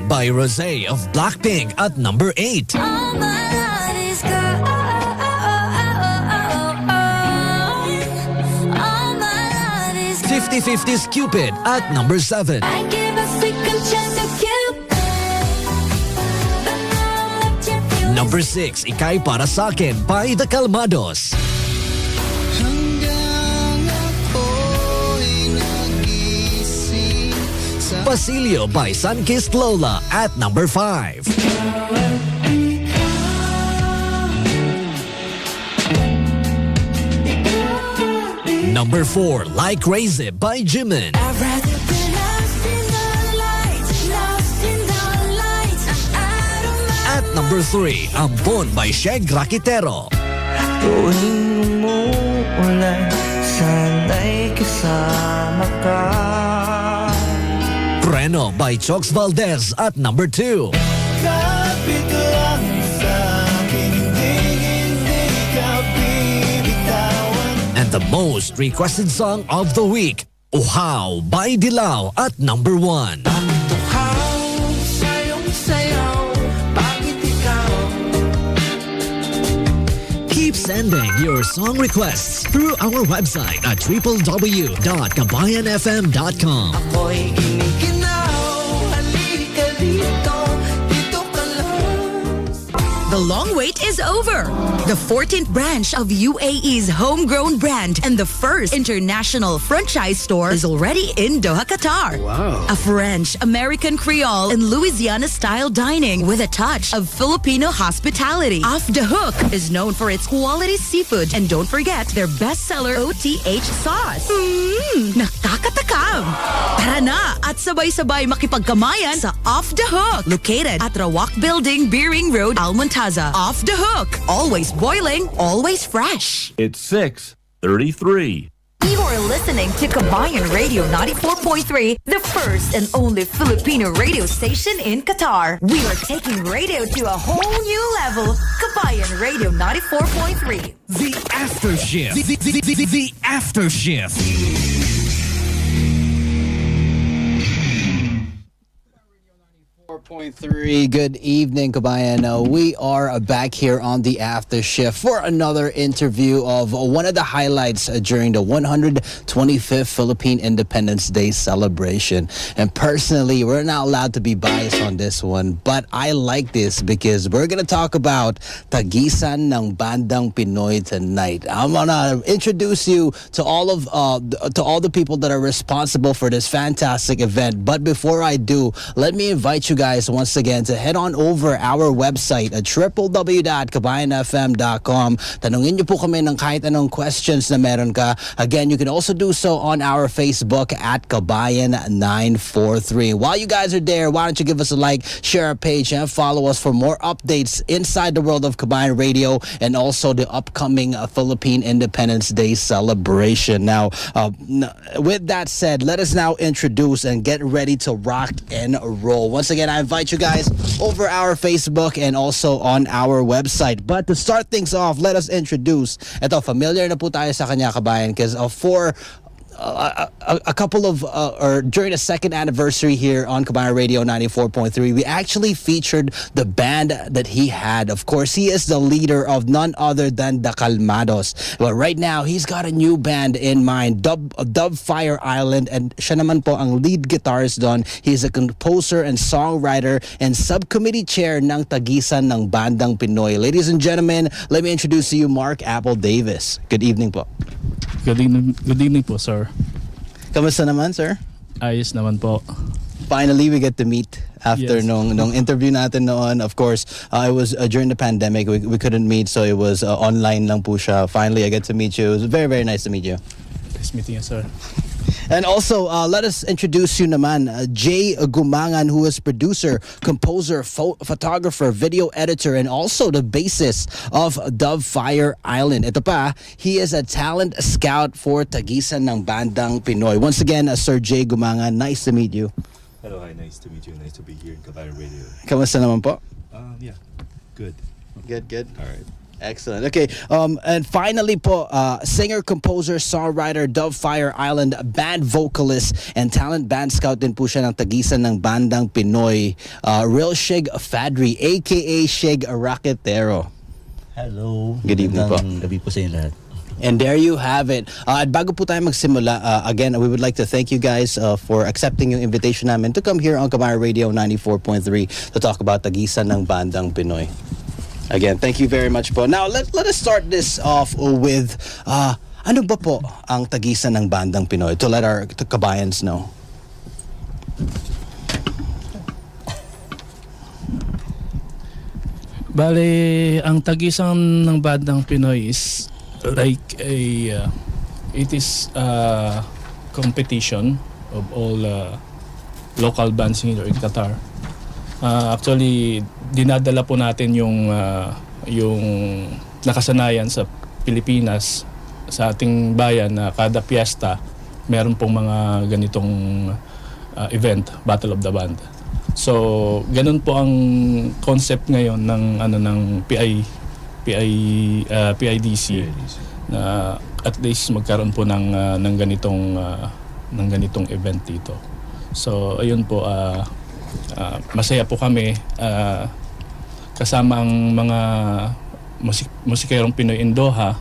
by Rosé of Blackpink at number 8. 50-50's Cupid at number 7. Number 6, Ika'y Para Sa'kin by The Calmados. Basilio by Sunkissed Lola at number 5. Number 4, Like Crazy by Jimin. At number 3, Ampon by Sheg Rakitero. Tuwing umuulan, sana'y kasama ka. Preno by Chox Valdez at number 2. Kapit lang sa'kin, hindi ka bibitawan. And the most requested song of the week, Uhaw by Dilaw at number 1. Tuhaw, sayong-sayaw, bakit ikaw? Keep sending your song requests through our website at www.kabayanfm.com. Ako'y giniginaw, halika dito, dito ka lang. The long wait is over. The 14th branch of UAE's homegrown brand and the first international franchise store is already in Doha, Qatar. Wow. A French, American Creole, and Louisiana-style dining with a touch of Filipino hospitality. Off the Hook is known for its quality seafood, and don't forget their bestseller OTH sauce. Nakakatakam! Tara na at sabay-sabay makipagkamayan sa Off the Hook, located at Rawak Building, Beering Road, Almontaza. Off the Hook, always boiling, always fresh. It's 6:33. You're listening to Kabayan Radio 94.3, the first and only Filipino radio station in Qatar. We are taking radio to a whole new level. Kabayan Radio 94.3. The After Shift. The After Shift. Good evening, Kabayan. We are back here on the After Shift for another interview of one of the highlights during the 125th Philippine Independence Day celebration. And personally, we're not allowed to be biased on this one, but I like this because we're going to talk about Tagisan ng Bandang Pinoy tonight. I'm going to introduce you to all the people that are responsible for this fantastic event. But before I do, let me invite you guys once again to head on over our website at www.kabayanfm.com. Tanungin niyo po kami ng kahit anong questions na meron ka. Again, you can also do so on our Facebook at Kabayan943. While you guys are there, why don't you give us a like, share our page, and follow us for more updates inside the world of Kabayan Radio and also the upcoming Philippine Independence Day celebration. Now, with that said, let us now introduce and get ready to rock and roll. Once again, I invite you guys over our Facebook and also on our website. But to start things off, let us introduce. Ito, familiar na po tayo sa kanya, Kabayan, because for a couple of or during the second anniversary here on Kabayan Radio 94.3, we actually featured the band that he had. Of course, he is the leader of none other than the Calmados. But right now, he's got a new band in mind, Dub Fire Island, and siya naman po ang lead guitarist doon. He's a composer and songwriter and subcommittee chair ng Tagisan ng Bandang Pinoy. Ladies and gentlemen, let me introduce to you Mark Apple Davis. Good evening po. Good evening po, sir. Kamusta naman, sir? Ayos naman po. Finally, we get to meet after Yes. nung interview natin noon. Of course, it was during the pandemic. We couldn't meet, so it was online lang po siya. Finally, I get to meet you. It was very, very nice to meet you. Nice meeting you, sir. And also, let us introduce you naman, Jay Gumangan, who is producer, composer, photographer, video editor, and also the bassist of Dove Fire Island. Ito pa, he is a talent scout for Tagisan ng Bandang Pinoy. Once again, Sir Jay Gumangan, nice to meet you. Hello, hi, nice to meet you. Nice to be here in Kabayan Radio. Kamusta naman po? Yeah, good. Good. All right. Excellent. Okay. And finally po, singer, composer, songwriter, Dove Fire Island band vocalist, and talent band scout din po siya ng Tagisan ng Bandang Pinoy. Real Shig Fadri, aka Shig Raquetero. Hello. Good evening po. Magandang gabi po sa inyo lahat. And there you have it. At bago po tayo magsimula, again, we would like to thank you guys for accepting yung invitation namin to come here on Kabayan Radio 94.3 to talk about Tagisan ng Bandang Pinoy. Again, thank you very much po. Now, let us start this off with, ano ba po ang Tagisan ng Bandang Pinoy to let our kabayans know? Bale, ang Tagisan ng Bandang Pinoy is like it is a competition of all local bands here in Qatar. Actually, dinadala po natin yung nakasanayan sa Pilipinas, sa ating bayan, na kada piyesta meron pong mga ganitong event, Battle of the Band. So, ganun po ang concept ngayon ng PIDC na at least magkaroon po ng ganitong event dito. So, ayun po, masaya po kami kasama ang mga musikerong Pinoy in Doha.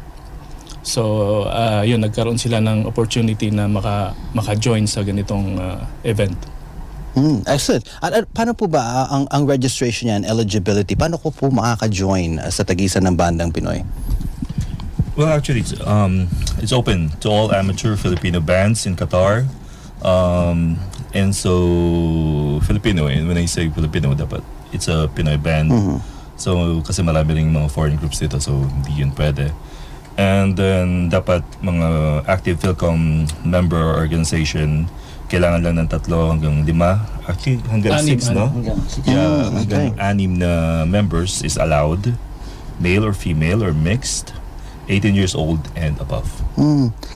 So, yun, nagkaroon sila ng opportunity na maka-join sa ganitong event. Excellent. At paano po ba ang registration yan, eligibility? Paano ko po makaka-join sa Tagisan ng Bandang Pinoy? Well, actually, it's open to all amateur Filipino bands in Qatar. And so, Filipino, and when I say Filipino, dapat it's a Pinoy band. So, kasi marami ring mga foreign groups dito, so hindi yun pwede. And then, dapat mga active Philcom member or organization, kailangan lang ng 3 hanggang 5. Actually, hanggang 6, no? Yeah, hanggang 6 na members is allowed. Male or female or mixed. 18 years old and above.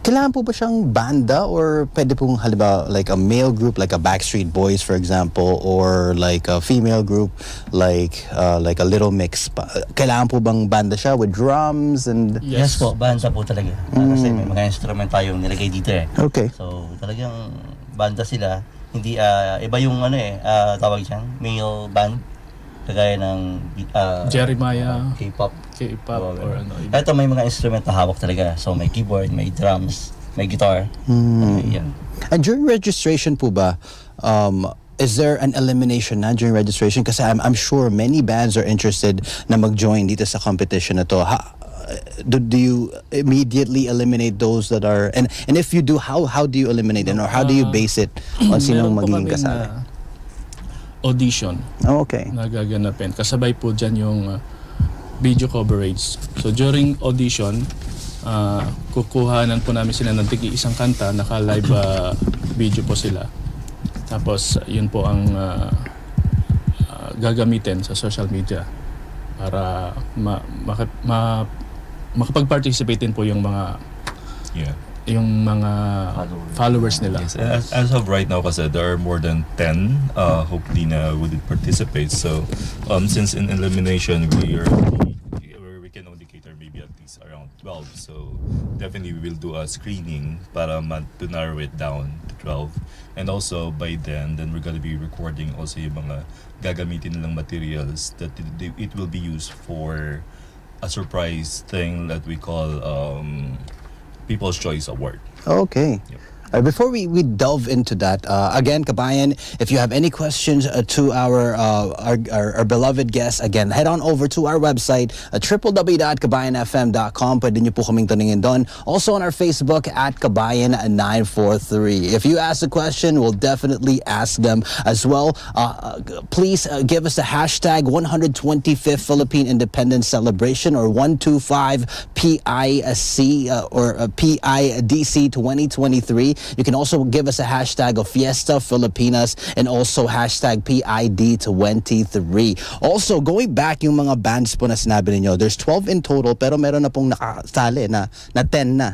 Kailangan po ba siyang banda or pwede pong halimbawa like a male group like a Backstreet Boys for example or like a female group like a Little Mix? Kailangan po bang banda siya with drums and Yes po, banda po talaga. Kasi may mga instrument tayong nilagay dito eh. Okay. So, talagang banda sila. Hindi, iba yung tawag dyan, male band. Kagaya ng Jeremiah, K-pop. or ano. Ito may mga instrument na hawak talaga. So, may keyboard, may drums, may guitar. Yan. And during registration po ba, is there an elimination na during registration? Kasi I'm sure many bands are interested na mag-join dito sa competition na to. Do you immediately eliminate those that are... And if you do, how do you eliminate them? Or how do you base it on sinong magiging kasali? Audition Okay. na gaganapin. Kasabay po dyan yung video coverage. So during audition, kukuhanan po namin sila ng isang kanta, naka-live video po sila. Tapos yun po ang gagamitin sa social media para makapag-participate din po yung mga followers nila. Yes, as of right now, kasi there are more than 10 hopefully na would participate. So, since in elimination we can only cater maybe at least around 12. So, definitely we will do a screening para to narrow it down to 12. And also by then we're gonna be recording also yung mga gagamitin nilang materials that it will be used for a surprise thing that we call People's Choice Award. Okay. Yep. Before we delve into that, again, Kabayan, if you have any questions to our beloved guests, again, head on over to our website, www.kabayanfm.com. Pwede niyo po kaming tanungin doon. Also on our Facebook at Kabayan943. If you ask a question, we'll definitely ask them as well. Please give us the hashtag 125th Philippine Independence Celebration or 125 PIC or PIDC 2023. You can also give us a hashtag of Fiesta Filipinas and also hashtag PID23. Also, going back yung mga bands po na sinabi ninyo, there's 12 in total pero meron na pong nakasali na 10 na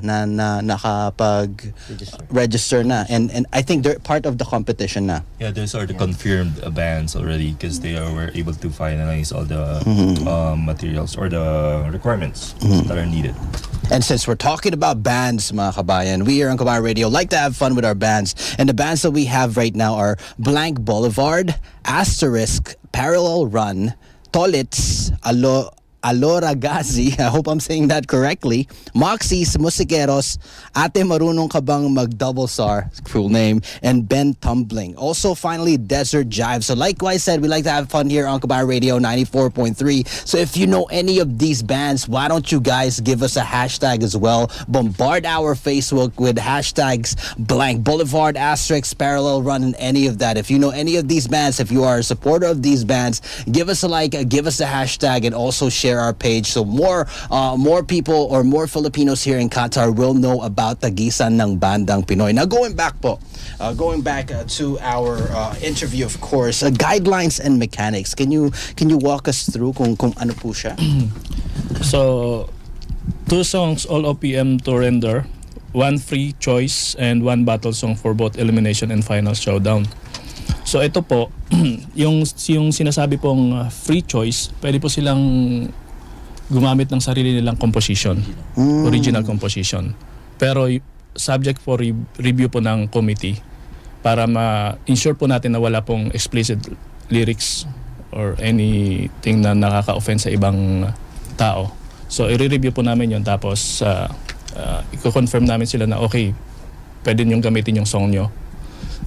nakapag-register na. And I think they're part of the competition na. Yeah, those are the confirmed bands already because they were able to finalize all the materials or the requirements that are needed. And since we're talking about bands, mga kabayan, we here on Kabayan Radio like to have fun with our bands. And the bands that we have right now are Blank Boulevard, Asterisk, Parallel Run, Tolits, Aloragazi, I hope I'm saying that correctly, Moxies, Musikeros, Ate Marunong Ka Bang Mag-Double Star, cool name, and Ben Tumbling. Also, finally, Desert Jive. So likewise said, we like to have fun here on Kabayan Radio 94.3. So if you know any of these bands, why don't you guys give us a hashtag as well? Bombard our Facebook with hashtags Blank Boulevard, Asterisk, Parallel Run, and any of that. If you know any of these bands, if you are a supporter of these bands, give us a like, give us a hashtag, and also share our page so more people or more Filipinos here in Qatar will know about Tagisan ng Bandang Pinoy. Now going back to our interview, of course, guidelines and mechanics. Can you walk us through kung ano po siya? So, 2 songs all OPM to render, 1 free choice and 1 battle song for both elimination and final showdown. So ito po, yung sinasabi pong free choice, pwede po silang gumamit ng sarili nilang composition, original composition. Pero subject for review po ng committee para ma-ensure po natin na wala pong explicit lyrics or anything na nakaka-offend sa ibang tao. So i-review po namin yun, tapos i-confirm namin sila na okay, pwede niyong gamitin yung song nyo.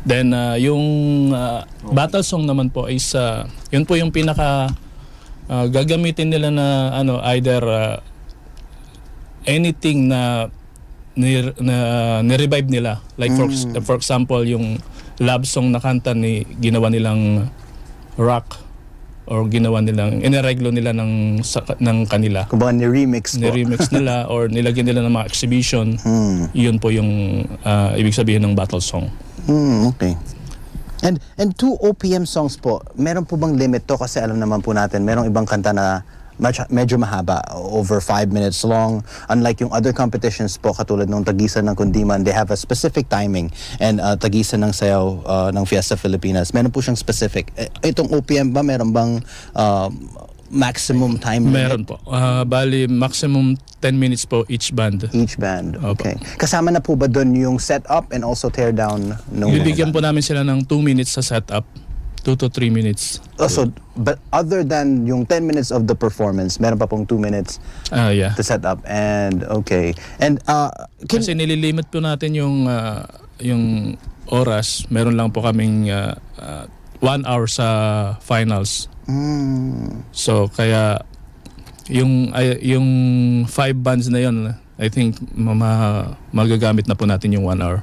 Then yung battle song naman po is yun po yung pinaka gagamitin nila na either anything na ni-revive nila, like for example yung love song na kanta ginawa nilang rock or ginawa nilang inireglo nila ng kanila. Kumbaga ni-remix po. Ni-remix nila or nilagyan nila ng mga exhibition. Yun po yung ibig sabihin ng battle song. Okay. And 2 OPM songs po, meron po bang limit to? Kasi alam naman po natin, merong ibang kanta na medyo mahaba, over 5 minutes long. Unlike yung other competitions po, katulad ng Tagisan ng Kundiman, they have a specific timing. And Tagisan ng Sayaw ng Fiesta Filipinas, meron po siyang specific. Itong OPM ba, meron bang maximum time limit? Meron po. Bali, maximum 10 minutes po each band. Each band, okay. Kasama na po ba doon yung setup and also tear down? Bibigyan po namin sila ng 2 minutes sa setup. 2 to 3 minutes. So, but other than yung 10 minutes of the performance, meron pa pong 2 minutes Yeah. to set up. And, okay. And, Kasi nililimit po natin yung oras. Meron lang po kaming 1 hour sa finals. So, kaya yung 5 bands na yon, I think magagamit na po natin yung 1 hour.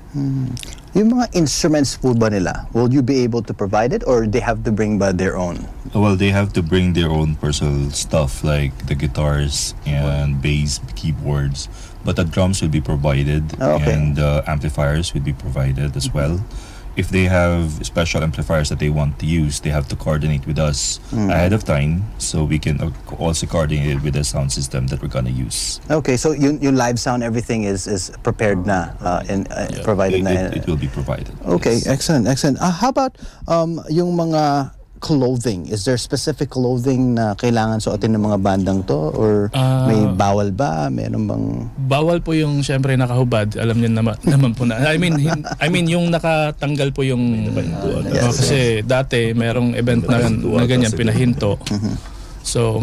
yung mga instruments po ba nila, will you be able to provide it or they have to bring ba their own? Well, they have to bring their own personal stuff like the guitars and bass, keyboards, but the drums will be provided and the amplifiers will be provided as well. If they have special amplifiers that they want to use, they have to coordinate with us ahead of time so we can also coordinate it with the sound system that we're gonna use. Okay, so yung live sound, everything is prepared na and provided na. It will be provided. Okay, yes. excellent. How about yung mga clothing? Is there specific clothing na kailangan suotin ng mga bandang to or may bawal ba? Meron bang bawal po yung syempre nakahubad, alam niyo naman po na. I mean yung nakatanggal po yung kasi dati merong event na ganyan pinahinto. So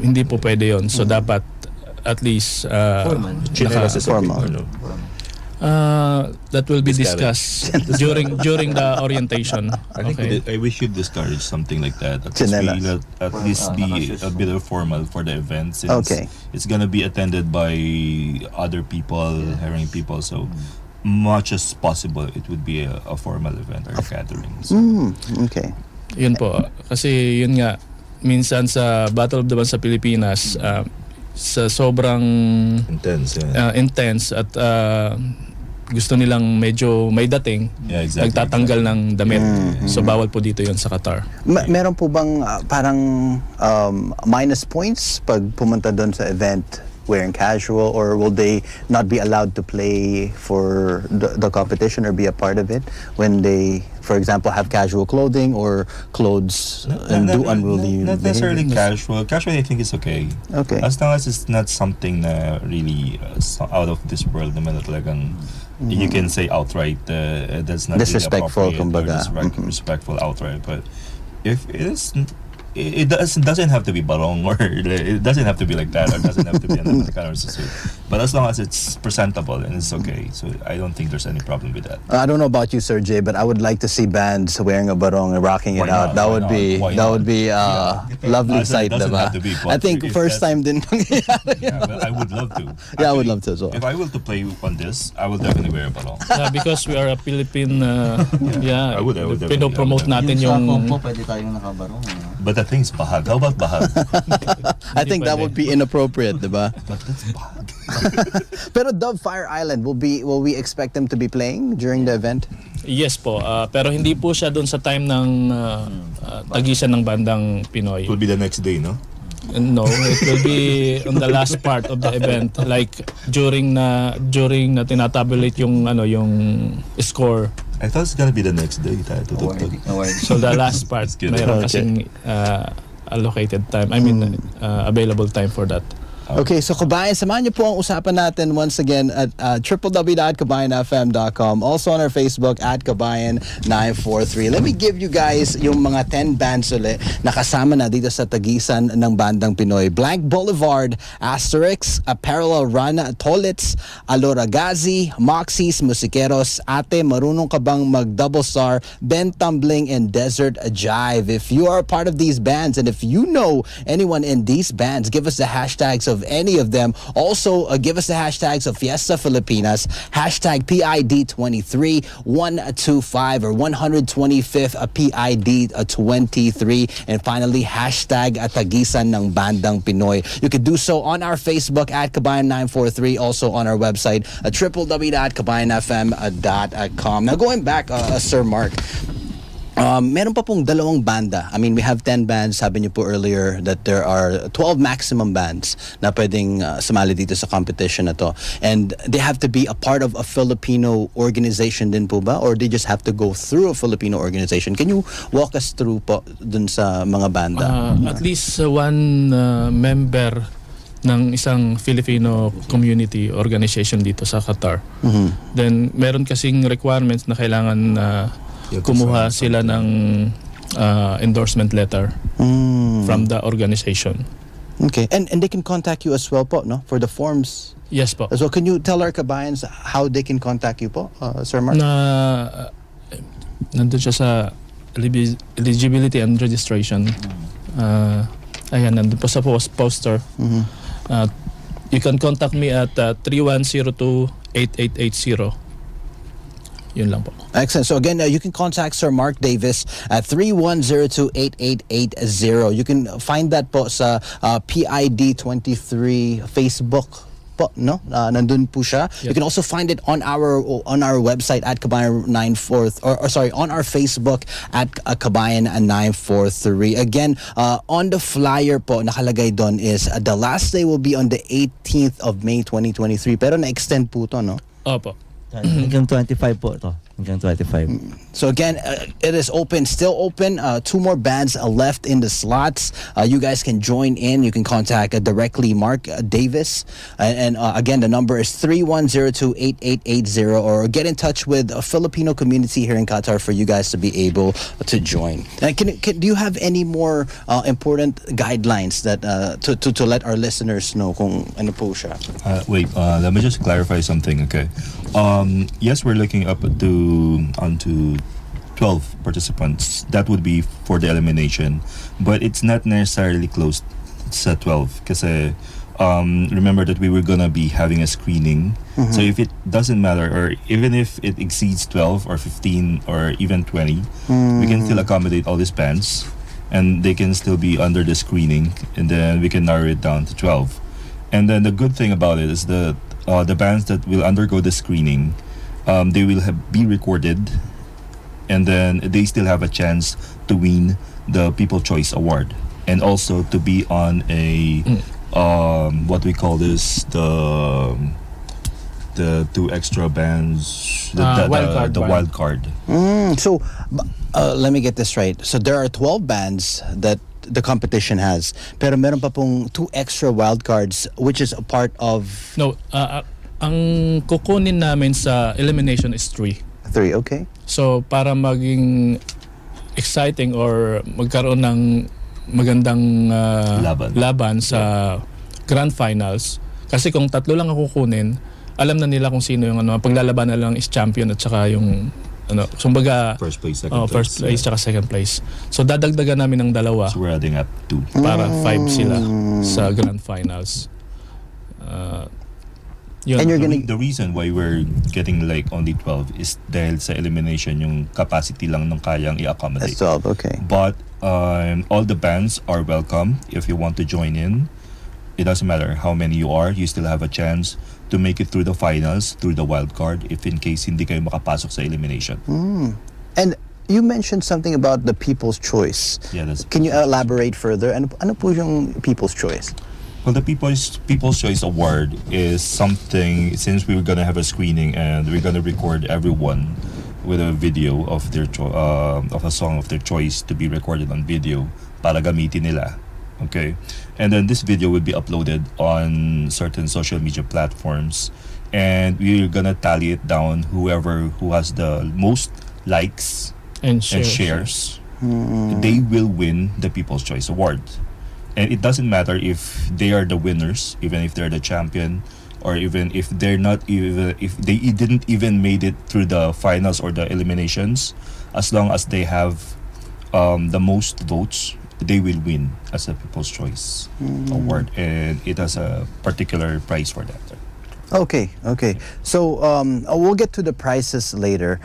hindi po pwede yon. So dapat at least formal. That will be discussed during the orientation. I think we should discourage something like that. At least be a bit of formal for the event since it's gonna be attended by other people, hiring people. So much as possible, it would be a formal event or a gathering. So. Okay. Yun po. Kasi yun nga, minsan sa Battle of the Bands sa Pilipinas, sa sobrang Intense, yeah. intense at gusto nilang medyo may dating, Yeah, exactly. nagtatanggal ng damit. So bawal po dito yon sa Qatar. Meron po bang parang minus points pag pumunta doon sa event wearing casual, or will they not be allowed to play for the competition or be a part of it when they, for example, have casual clothing or clothes and do unruly Not necessarily behavior? casual. Casual, I think, is okay. Okay. As long as it's not something na really out of this world naman na talagang you can say outright that's not Disrespectful, really appropriate or kumbaga. disrespectful outright. But if it is, it doesn't have to be barong, or it doesn't have to be like that, or it doesn't have to be another kind of suit. But as long as it's presentable and it's okay, so I don't think there's any problem with that. I don't know about you, Sir Jay, but I would like to see bands wearing a barong and rocking it Why out. not? That Why would not? be Why that not? would be lovely It sight, doesn't diba? have to be, I but think if first time din nangyayari. Yeah, well, I would love to. Yeah, I would Actually, love to as well. If I were to play on this, I would definitely wear a barong. Because we are a Philippine, I would definitely- pinopromote I would natin Yung sa yung... Compo, pwede tayong nakabarong. But the thing is bahag. How about bahag? I think that would be inappropriate, diba? But that's bahag. Pero Dove Fire Island, will we expect them to be playing during the event? Yes po, pero hindi po siya doon sa time ng tagisan ng Bandang Pinoy. It will be the next day, no? No, it will be on the last part of the event, like during na tinatabulate yung yung score. I thought it's gonna be the next day. So the last part, That's good. mayroon Okay. kasing allocated time. I mean, available time for that. Okay, so kabayan, samahan niyo po ang usapan natin once again at www.kabayanfm.com. Also on our Facebook at Kabayan943. Let me give you guys yung mga 10 bands ulit na kasama na dito sa tagisan ng Bandang Pinoy. Blank Boulevard, Asterix, Parallel Run, Tolits, Aloragazi, Moxies, Musikeros, Ate, Marunong Ka Bang Mag-Double Star, Ben Tumbling, and Desert Jive. If you are a part of these bands and if you know anyone in these bands, give us the hashtags of any of them. Also, give us the hashtags of Fiesta Filipinas, hashtag PID23 125 or 125th PID23, and finally hashtag Tagisan ng Bandang Pinoy. You can do so on our Facebook at Kabayan943, also on our website at www.kabayanfm.com. Now going back, Sir Mark, meron pa pong dalawang banda. I mean, we have 10 bands. Sabi niyo po earlier that there are 12 maximum bands na pwedeng sumali dito sa competition na to. And they have to be a part of a Filipino organization din po ba? Or they just have to go through a Filipino organization? Can you walk us through po dun sa mga banda? At least one member ng isang Filipino community organization dito sa Qatar. Then meron kasing requirements na kailangan kumuha sila ng endorsement letter from the organization. Okay. And they can contact you as well po, no? For the forms. Yes po. So can you tell our kabayans how they can contact you po, Sir Mark? Nandun siya sa eligibility and registration. Ayan, nandun po sa poster. You can contact me at 3102-8880. Yun lang po. Excellent. So again, you can contact Sir Mark Davis at 3102-8880. You can find that po sa PID23 Facebook po, no? Nandun po siya. Yep. You can also find it on our website at Kabayan943, or sorry, on our Facebook at Kabayan943. Again, on the flyer po nakalagay doon is the last day will be on the 18th of May 2023. Pero na-extend po to, no? Opo. Hanggang 25 po ito. Hanggang 25. So again, it is open, still open. 2 more bands left in the slots. You guys can join in. You can contact directly Mark Davis. And again, the number is 3102-8880, or get in touch with a Filipino community here in Qatar for you guys to be able to join. And do you have any more important guidelines that to let our listeners know kung ano po siya? Wait, let me just clarify something, okay? Yes, we're looking up onto 12 participants. That would be for the elimination, but it's not necessarily closed sa 12 kasi remember that we were gonna be having a screening. So if it doesn't matter, or even if it exceeds 12 or 15 or even 20, we can still accommodate all these bands and they can still be under the screening, and then we can narrow it down to 12. And then the good thing about it is that the bands that will undergo the screening, they will be recorded, and then they still have a chance to win the People's Choice Award, and also to be on a what we call this, the two extra bands, the wild card. So, let me get this right. So there are 12 bands that the competition has, pero meron pa pong 2 extra wildcards which is a part of No, ang kukunin namin sa elimination is 3. 3, okay? So para maging exciting or magkaroon ng magandang laban sa grand finals, kasi kung 3 lang ang kukunin, alam na nila kung sino yung paglalaban na lang is champion at saka yung kumbaga First place, second place. first place tsaka second place. So dadagdagan namin ng 2 So we're adding up 2. para 5 sila sa grand finals. Yun. And you're gonna The reason why we're getting like only 12 is dahil sa elimination yung capacity lang ng kayang i-accommodate. that's 12, okay. But all the bands are welcome if you want to join in. It doesn't matter how many you are, you still have a chance to make it through the finals, through the wild card, if in case hindi kayo makapasok sa elimination. And you mentioned something about the People's Choice. Yeah, that's Can you elaborate further? Ano po yung People's Choice? Well, the People's Choice Award is something, since we were gonna have a screening and we're gonna record everyone with a video of their of a song of their choice to be recorded on video para gamitin nila. Okay, and then this video will be uploaded on certain social media platforms, and we're gonna tally it down. Whoever who has the most likes and and shares, they will win the People's Choice Award. And it doesn't matter if they are the winners, even if they're the champion, or even if they're not, even if they didn't even made it through the finals or the eliminations, as long as they have the most votes, they will win as a People's Choice Award, and it has a particular prize for that. Okay. So we'll get to the prices later.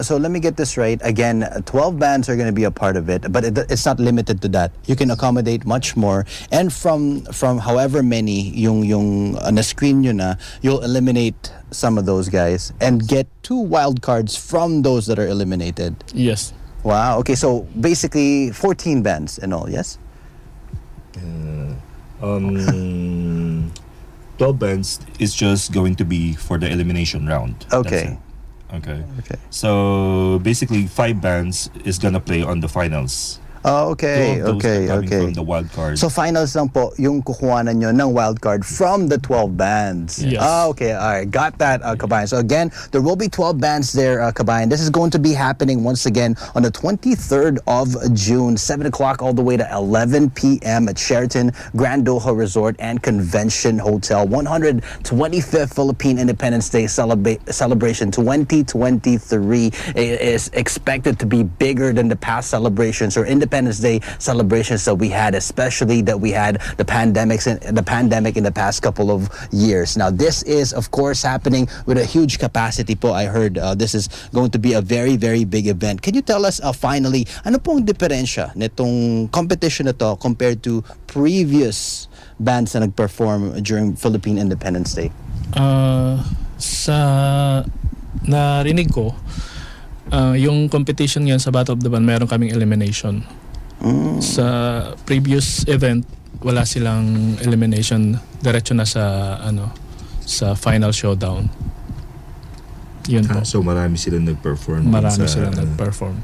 So let me get this right. Again, 12 bands are going to be a part of it, but it's not limited to that. You can accommodate much more. And from however many yung na-screen nyo na, you'll eliminate some of those guys and get 2 wild cards from those that are eliminated. yes. Wow. Okay, so basically 14 bands and all, yes? 12 bands is just going to be for the elimination round. Okay. That's it. Okay. Okay. So basically 5 bands is gonna play on the finals. Oh, okay, 2 of those okay, are coming okay. from the wild card. So finals lang po yung kukuhanan nyo ng wildcard from the 12 bands. Yes. Okay, all right. Got that, Kabayan. So again, there will be 12 bands there, Kabayan. This is going to be happening once again on the 23rd of June, 7 o'clock all the way to 11 p.m. at Sheraton Grand Doha Resort and Convention Hotel. 125th Philippine Independence Day celebration 2023 is expected to be bigger than the past celebrations or Independence Day celebrations that we had, especially that we had the pandemic in the past couple of years. Now, this is, of course, happening with a huge capacity po. I heard this is going to be a very, very big event. Can you tell us, finally, ano pong diferensya nitong competition na to compared to previous bands na nag-perform during Philippine Independence Day? Sa narinig ko, yung competition ngayon sa Battle of the Band, meron kaming elimination. Sa previous event, wala silang elimination, diretso na sa sa final showdown. Yun po. So marami silang nag-perform. Marami silang nag-perform.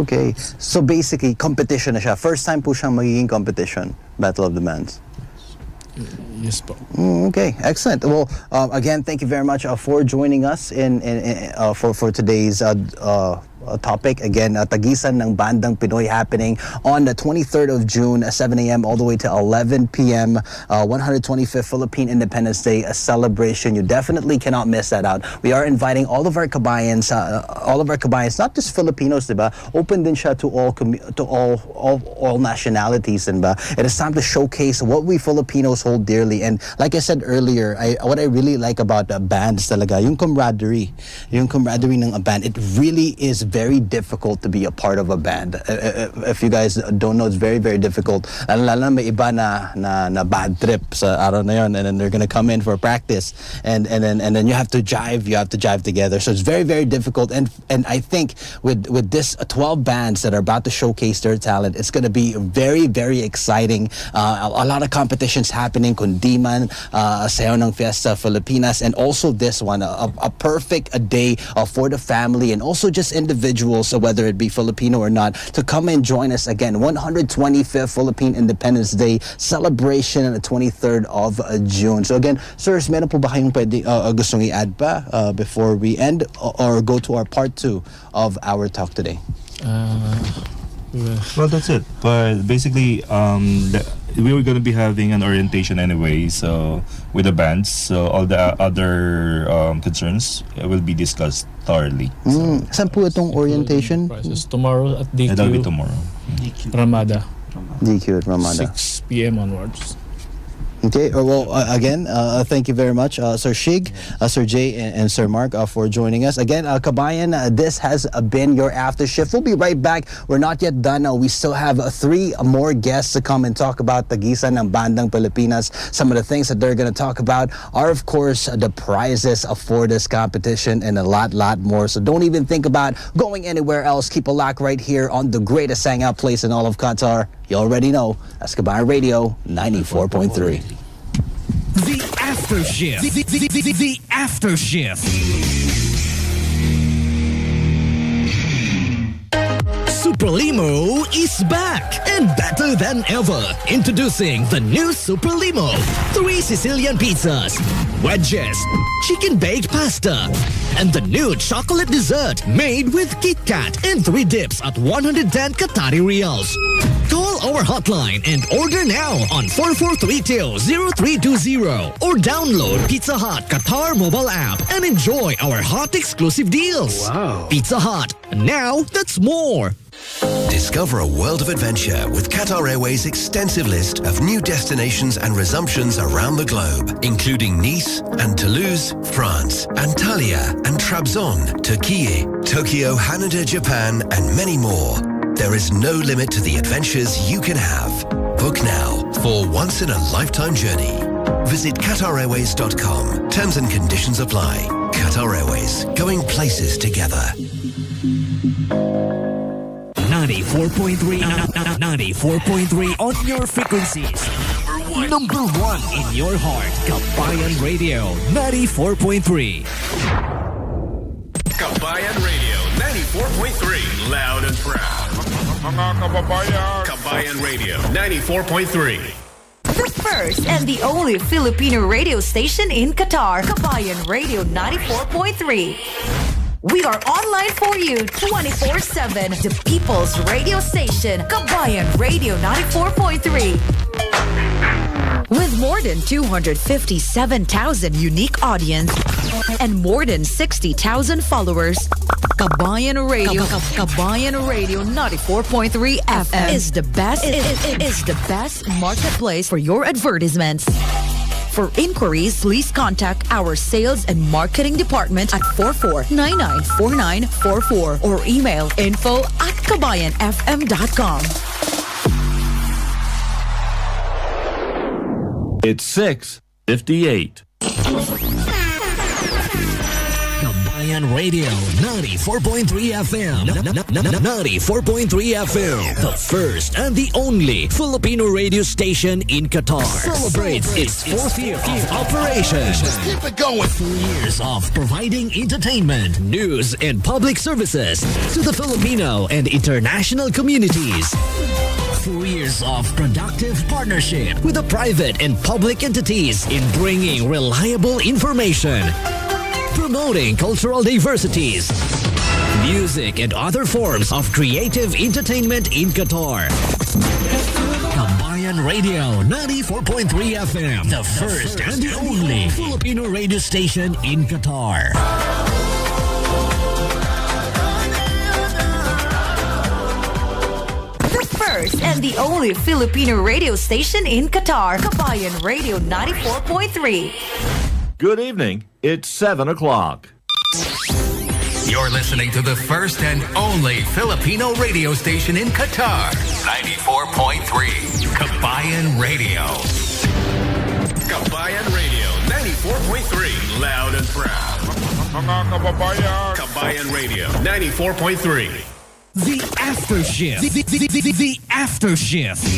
Okay. So basically, competition na siya. First time po siyang magiging competition, Battle of the Bands. Yes po. Okay, excellent. Well, again, thank you very much for joining us for today's topic. Again, Tagisan ng Bandang Pinoy happening on the 23rd of June, 7 a.m. all the way to 11 p.m. 125th Philippine Independence Day, a celebration. You definitely cannot miss that out. We are inviting all of our kabayans, not just Filipinos, diba? Open din siya to all nationalities, diba? It is time to showcase what we Filipinos hold dearly. And like I said earlier, what I really like about bands talaga, yung camaraderie ng a band, it really is very difficult to be a part of a band. If you guys don't know, it's very, very difficult. Lalo na may iba na bad trip sa araw na yun, and then they're gonna come in for practice, and then you have to jive together. So it's very, very difficult. And I think with this 12 bands that are about to showcase their talent, it's gonna be very, very exciting. A lot of competitions happening. Kundiman, Sayaw ng Fiesta Filipinas, and also this one, a perfect day for the family and also just individuals, whether it be Filipino or not, to come and join us again. 125th Philippine Independence Day celebration on the 23rd of June. So again, sirs, meron po ba kayong pwede gustong i-add pa before we end or go to our part 2 of our talk today? Well, that's it. But basically, we were going to be having an orientation anyway, so with the bands. So all the other concerns will be discussed thoroughly. Saan po itong orientation? Prices tomorrow at DQ. That'll be tomorrow. Ramada. DQ at Ramada. 6 p.m. onwards. Okay, well, again, thank you very much, Sir Shig, Sir Jay, and Sir Mark for joining us. Again, Kabayan, this has been your after shift. We'll be right back. We're not yet done. We still have 3 more guests to come and talk about Tagisan ng Bandang Pilipinas. Some of the things that they're going to talk about are, of course, the prizes for this competition and a lot more. So don't even think about going anywhere else. Keep a lock right here on the greatest hangout place in all of Qatar. You already know, that's Kabayan Radio 94.3. The After Shift. The After Shift. Super Limo is back and better than ever. Introducing the new Super Limo. 3 Sicilian pizzas, wedges, chicken baked pasta, and the new chocolate dessert made with Kit Kat and 3 dips at 110 Qatari Riyals. Call our hotline and order now on 4432-0320 or download Pizza Hut Qatar mobile app and enjoy our hot exclusive deals. Wow. Pizza Hut, now that's more. Discover a world of adventure with Qatar Airways' extensive list of new destinations and resumptions around the globe, including Nice and Toulouse, France, Antalya and Trabzon, Turkey, Tokyo, Haneda, Japan, and many more. There is no limit to the adventures you can have. Book now for once-in-a-lifetime journey. Visit QatarAirways.com. Terms and conditions apply. Qatar Airways, going places together. 94.3 on your frequencies. Number one in your heart. Kabayan Radio 94.3. Kabayan Radio 94.3. Loud and proud. Mga kababayan. Kabayan Radio 94.3. The first and the only Filipino radio station in Qatar. Kabayan Radio 94.3. We are online for you 24/7. The People's Radio Station, Kabayan Radio 94.3. With more than 257,000 unique audience and more than 60,000 followers, Kabayan Radio 94.3 FM is the best. It is the best marketplace for your advertisements. For inquiries, please contact our sales and marketing department at 44994944 or email info@kabayanfm.com. It's 6:58. Kabayan Radio 94.3 FM. 94.3 FM. The first and the only Filipino radio station in Qatar. Celebrates its 4th year of operation. Keep it going. 4 years of providing entertainment, news, and public services to the Filipino and international communities. 4 years of productive partnership with the private and public entities in bringing reliable information, promoting cultural diversities, music, and other forms of creative entertainment in Qatar. Kabayan Radio 94.3 FM, the first and the only Filipino radio station in Qatar. The first and the only Filipino radio station in Qatar. Kabayan Radio 94.3. Good evening. It's 7 o'clock. You're listening to the first and only Filipino radio station in Qatar. 94.3 Kabayan Radio. Kabayan Radio 94.3. Loud and proud. Mga kababayan. Kabayan Radio 94.3. The After Shift. The After Shift.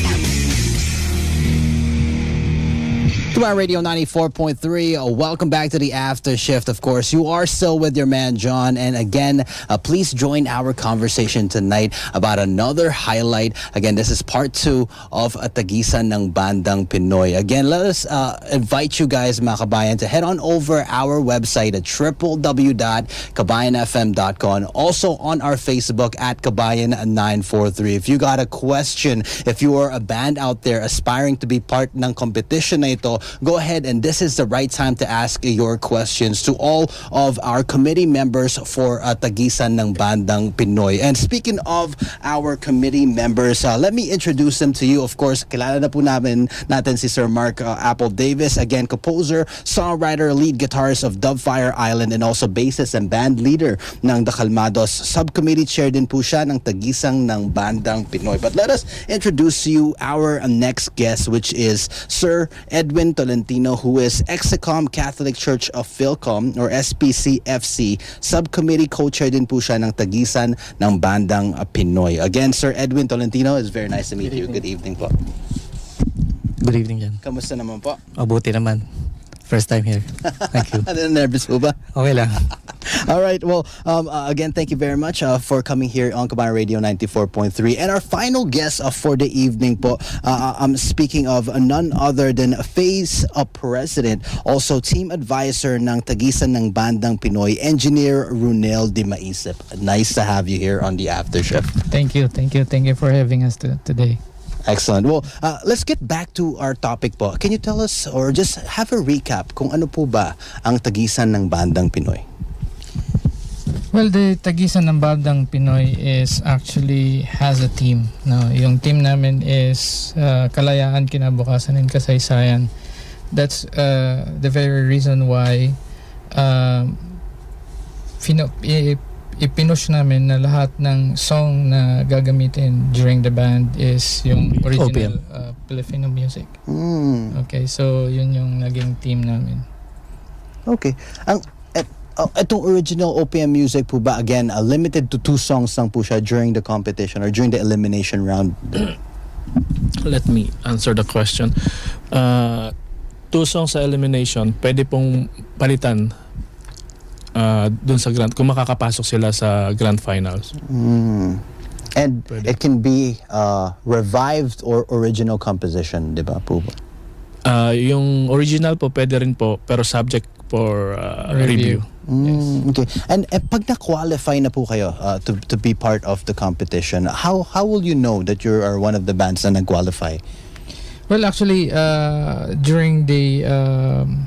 Kabayan Radio 94.3. Welcome back to the After Shift. Of course, you are still with your man John, and again, please join our conversation tonight about another highlight. Again, this is part 2 of Tagisan ng Bandang Pinoy. Again, let us invite you guys, mga kabayan, to head on over our website at www.kabayanfm.com. Also on our Facebook at Kabayan943. If you got a question, if you are a band out there aspiring to be part ng competition na ito, go ahead, and this is the right time to ask your questions to all of our committee members for Tagisan ng Bandang Pinoy. And speaking of our committee members, let me introduce them to you. Of course, kilala na po natin si Sir Mark Apple Davis, again, composer, songwriter, lead guitarist of Dubfire Island, and also bassist and band leader ng The Calmados. Subcommittee chair din po siya ng Tagisang ng Bandang Pinoy. But let us introduce you our next guest, which is Sir Edwin Tolentino, who is Exicom Catholic Church of Philcom or SPCFC Subcommittee co-chair din po siya ng Tagisan ng Bandang Pinoy. Again, Sir Edwin Tolentino, it's very nice to meet you. Good evening po. Good evening, Jan. Kamusta naman po? Mabuti naman. First time here. Thank you. Nervous po ba? Okay lang. All right. Well, again, thank you very much for coming here on Kabayan Radio 94.3. And our final guest for the evening po, I'm speaking of none other than Phase President, also team advisor ng Tagisan ng Bandang Pinoy, Engineer Runel Di Maisip. Nice to have you here on the After Shift. Thank you. Thank you. Thank you for having us today. Excellent. Well, let's get back to our topic po. Can you tell us or just have a recap kung ano po ba ang Tagisan ng Bandang Pinoy? Well, the Tagisan ng Bandang Pinoy is actually has a team. No, yung team namin is Kalayaan, Kinabukasan, and Kasaysayan. That's the very reason why ipinush namin na lahat ng song na gagamitin during the band is yung original Filipino music. Okay, so yun yung naging team namin. Okay. Itong original OPM music po ba, again, limited to 2 songs lang po siya during the competition or during the elimination round? Let me answer the question. 2 songs sa elimination, pwede pong palitan dun sa grand, kung makakapasok sila sa grand finals. And it can be revived or original composition, di ba po ba? Yung original po pwede rin po, pero subject for review. Yes. Okay. And pag na-qualify na po kayo to be part of the competition, how will you know that you are one of the bands na nag-qualify? Well, actually, during the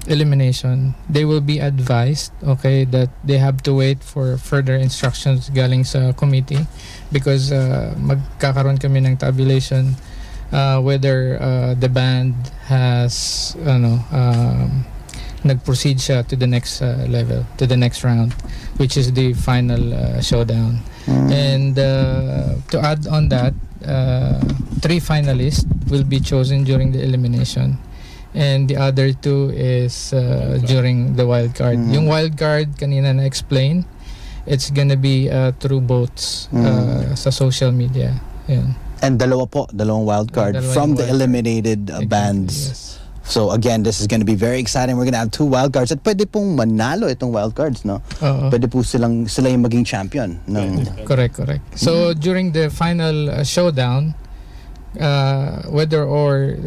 elimination, they will be advised, okay, that they have to wait for further instructions galing sa committee because magkakaroon kami ng tabulation whether the band has, nag-proceed siya to the next level, to the next round, which is the final showdown. And to add on that, 3 finalists will be chosen during the elimination, and the other 2 is during the wild card. Yung wild card kanina na explain, it's gonna be through votes sa social media. Yan. And dalawang wild card from the eliminated bands. Yes. So again, this is going to be very exciting. We're going to have 2 wild cards. At pwede pong manalo itong wild cards, no? Pwede po sila yung maging champion. No? Correct. So during the final showdown, whether or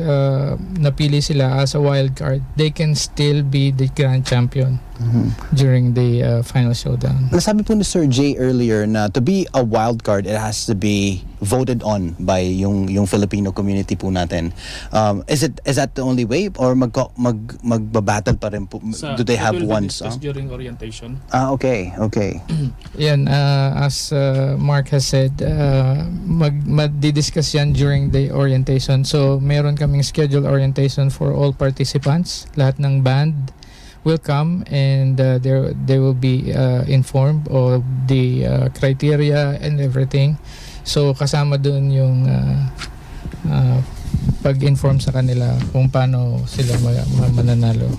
napili sila as a wild card, they can still be the grand champion during the final showdown. Nasabi po ni Sir Jay earlier na to be a wild card, it has to be voted on by yung Filipino community po natin. Is that the only way or magbabattle pa rin po? Do they have one song? During orientation. Okay. Yan, as Mark has said, magdi-discuss yan during the orientation. So meron kaming scheduled orientation for all participants, lahat ng band, will come, and they will be informed of the criteria and everything. So kasama doon yung pag-inform sa kanila kung paano sila mananalo.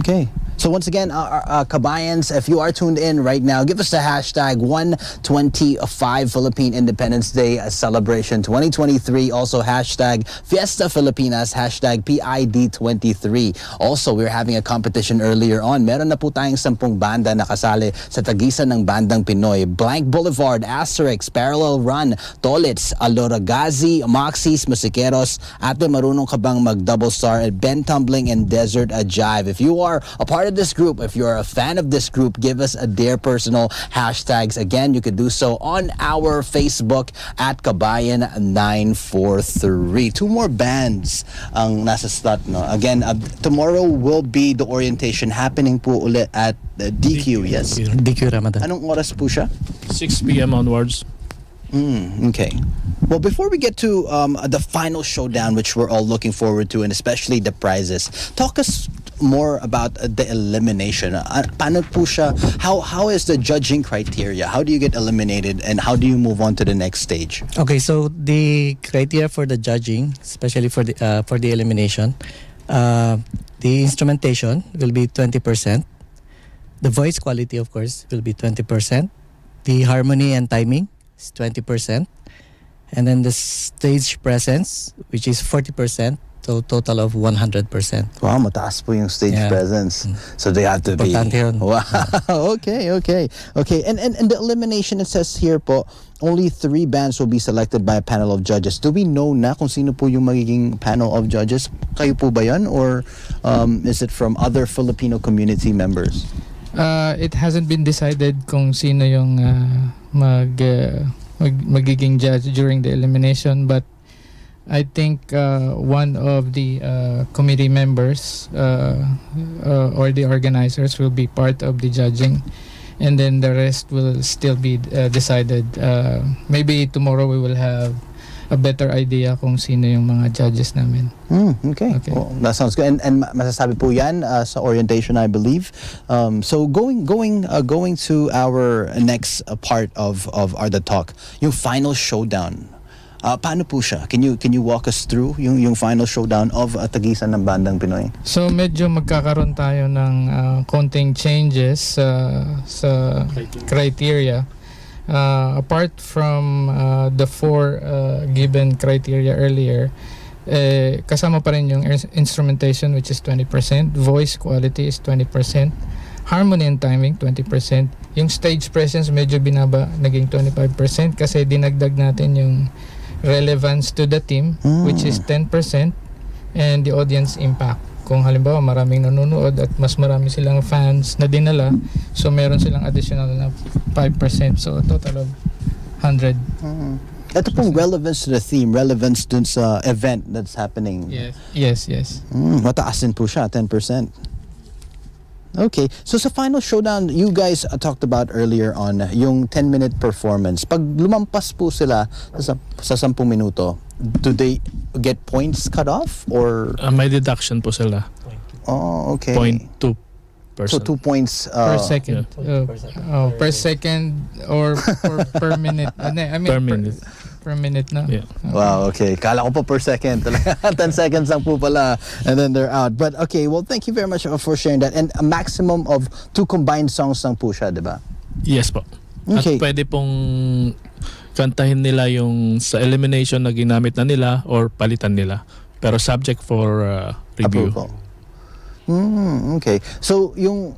Okay. So once again, our Kabayans, if you are tuned in right now, give us the hashtag 125 Philippine Independence Day celebration 2023. Also hashtag Fiesta Filipinas, hashtag PID23. Also, we were having a competition earlier on. Meron na po tayong 10 banda na kasali sa Tagisan ng Bandang Pinoy. Blank Boulevard, Asterix, Parallel Run, Tolits, Aloragazi, Moxies, Musikeros, Ate Marunong Ka Bang Mag-Double Star, at Ben Tumbling and Desert Jive. If you are a part of this group, if you're a fan of this group, give us their personal hashtags. Again, you could do so on our Facebook at Kabayan943. 2 more bands ang nasa slot, no? Again, tomorrow will be the orientation happening po ulit at DQ, yes? DQ Ramadan. Anong oras po siya? 6 p.m. onwards. Okay. Well, before we get to the final showdown, which we're all looking forward to, and especially the prizes, talk us more about the elimination. Paano po siya? How is the judging criteria? How do you get eliminated, and how do you move on to the next stage? Okay, so the criteria for the judging, especially for the elimination, the instrumentation will be 20%. The voice quality, of course, will be 20%. The harmony and timing is 20%. And then the stage presence, which is 40%. So total of 100%. Wow, mataas po yung stage presence. So they have to be... Importante yun. Wow. Okay. And the elimination, it says here po, only 3 bands will be selected by a panel of judges. Do we know na kung sino po yung magiging panel of judges? Kayo po ba yan? Or is it from other Filipino community members? It hasn't been decided kung sino yung magiging judge during the elimination, but I think one of the committee members or the organizers will be part of the judging, and then the rest will still be decided. Maybe tomorrow we will have a better idea kung sino yung mga judges namin. Okay. Well, that sounds good. And masasabi po yan sa orientation, I believe. So going to our next part of the talk, yung final showdown. Paano po siya? Can you walk us through yung final showdown of Tagisan ng Bandang Pinoy? So medyo magkakaroon tayo ng konting changes sa criteria. Apart from the 4 given criteria earlier, kasama pa rin yung instrumentation, which is 20%, voice quality is 20%, harmony and timing 20%, yung stage presence medyo naging 25% kasi dinagdag natin yung relevance to the team, which is 10%, and the audience impact. Kung halimbawa maraming nanonood at mas marami silang fans na dinala, so meron silang additional na 5%, so a total of 100. Ito pong relevance to the theme, relevance dun sa event that's happening. Yes. Mataas din po siya, 10%. Okay, so sa final showdown, you guys talked about earlier on yung 10-minute performance. Pag lumampas po sila sa 10 minuto, do they get points cut off or May deduction po sila. Oh, okay. 0.2%. So 2 points per second. Per second or per minute. Per minute. Per minute na. Yeah. Wow, okay. Kala ko po per second. 10 seconds lang po pala, and then they're out. But okay, well, thank you very much for sharing that. And a maximum of 2 combined songs lang po siya, di ba? Yes po. Okay. At pwede pong kantahin nila yung sa elimination na ginamit na nila or palitan nila. Pero subject for review. Approval. Okay. So, yung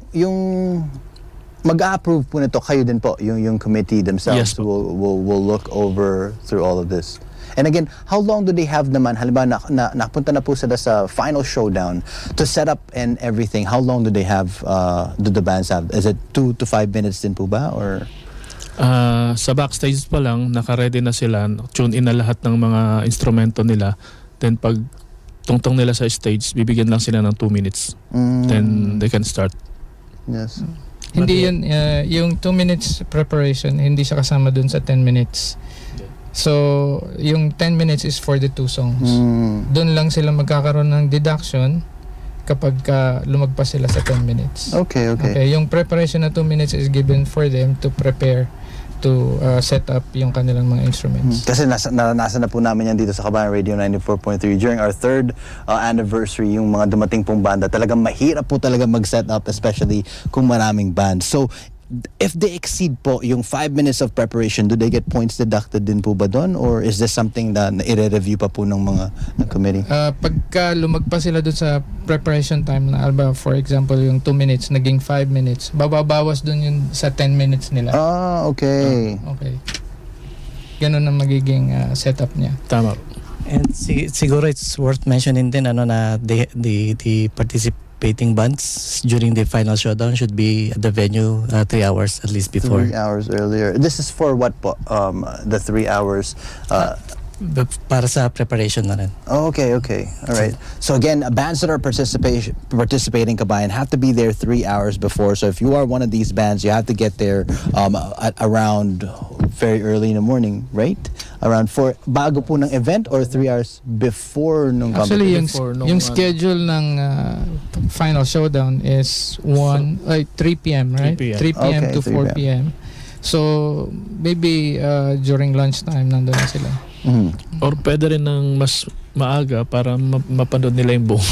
mag-a-approve po nito, kayo din po, yung committee themselves. Yes, will look over through all of this. And again, how long do they have naman? Halimbawa, napunta na po sila sa final showdown to set up and everything. How long do they have, do the bands have? Is it 2 to 5 minutes din po ba? Or sa backstage pa lang, naka-ready na sila. Tune in na lahat ng mga instrumento nila. Then pag tungtong nila sa stage, bibigyan lang sila ng 2 minutes. Then they can start. Yes. Hindi yun, yung 2 minutes preparation, hindi siya kasama dun sa 10 minutes. So, yung 10 minutes is for the 2 songs. Doon lang sila magkakaroon ng deduction kapag lumagpas sila sa 10 minutes. Okay. Yung preparation na 2 minutes is given for them to prepare to set up yung kanilang mga instruments. Kasi naranasan na po namin yan dito sa Kabayan Radio 94.3 during our third anniversary, yung mga dumating pong banda, talagang mahirap po talaga mag-set up, especially kung maraming band. So, if they exceed po yung 5 minutes of preparation, do they get points deducted din po ba doon? Or is this something na i-review pa po ng mga committee? Pagka lumagpas sila doon sa preparation time na alba, for example, yung 2 minutes, naging 5 minutes, bababawas doon yun sa 10 minutes nila. Okay. Okay. Ganun ang magiging setup niya. Tama. And siguro it's worth mentioning din na the participating bands during the final showdown should be at the venue 3 hours at least before. 3 hours earlier. This is for what po? The 3 hours. Para sa preparation na rin. Okay. All right. So again, bands that are participating Kabayan have to be there 3 hours before. So if you are one of these bands, you have to get there at around very early in the morning, right? Around 4 bago po ng event or 3 hours before nung Actually, competition? yung schedule ng final showdown is 3 p.m., right? 3 p.m. Okay, to 4 p.m. So maybe during lunchtime nandun na sila. Or pwede rin ng mas maaga para mapanood nila yung buong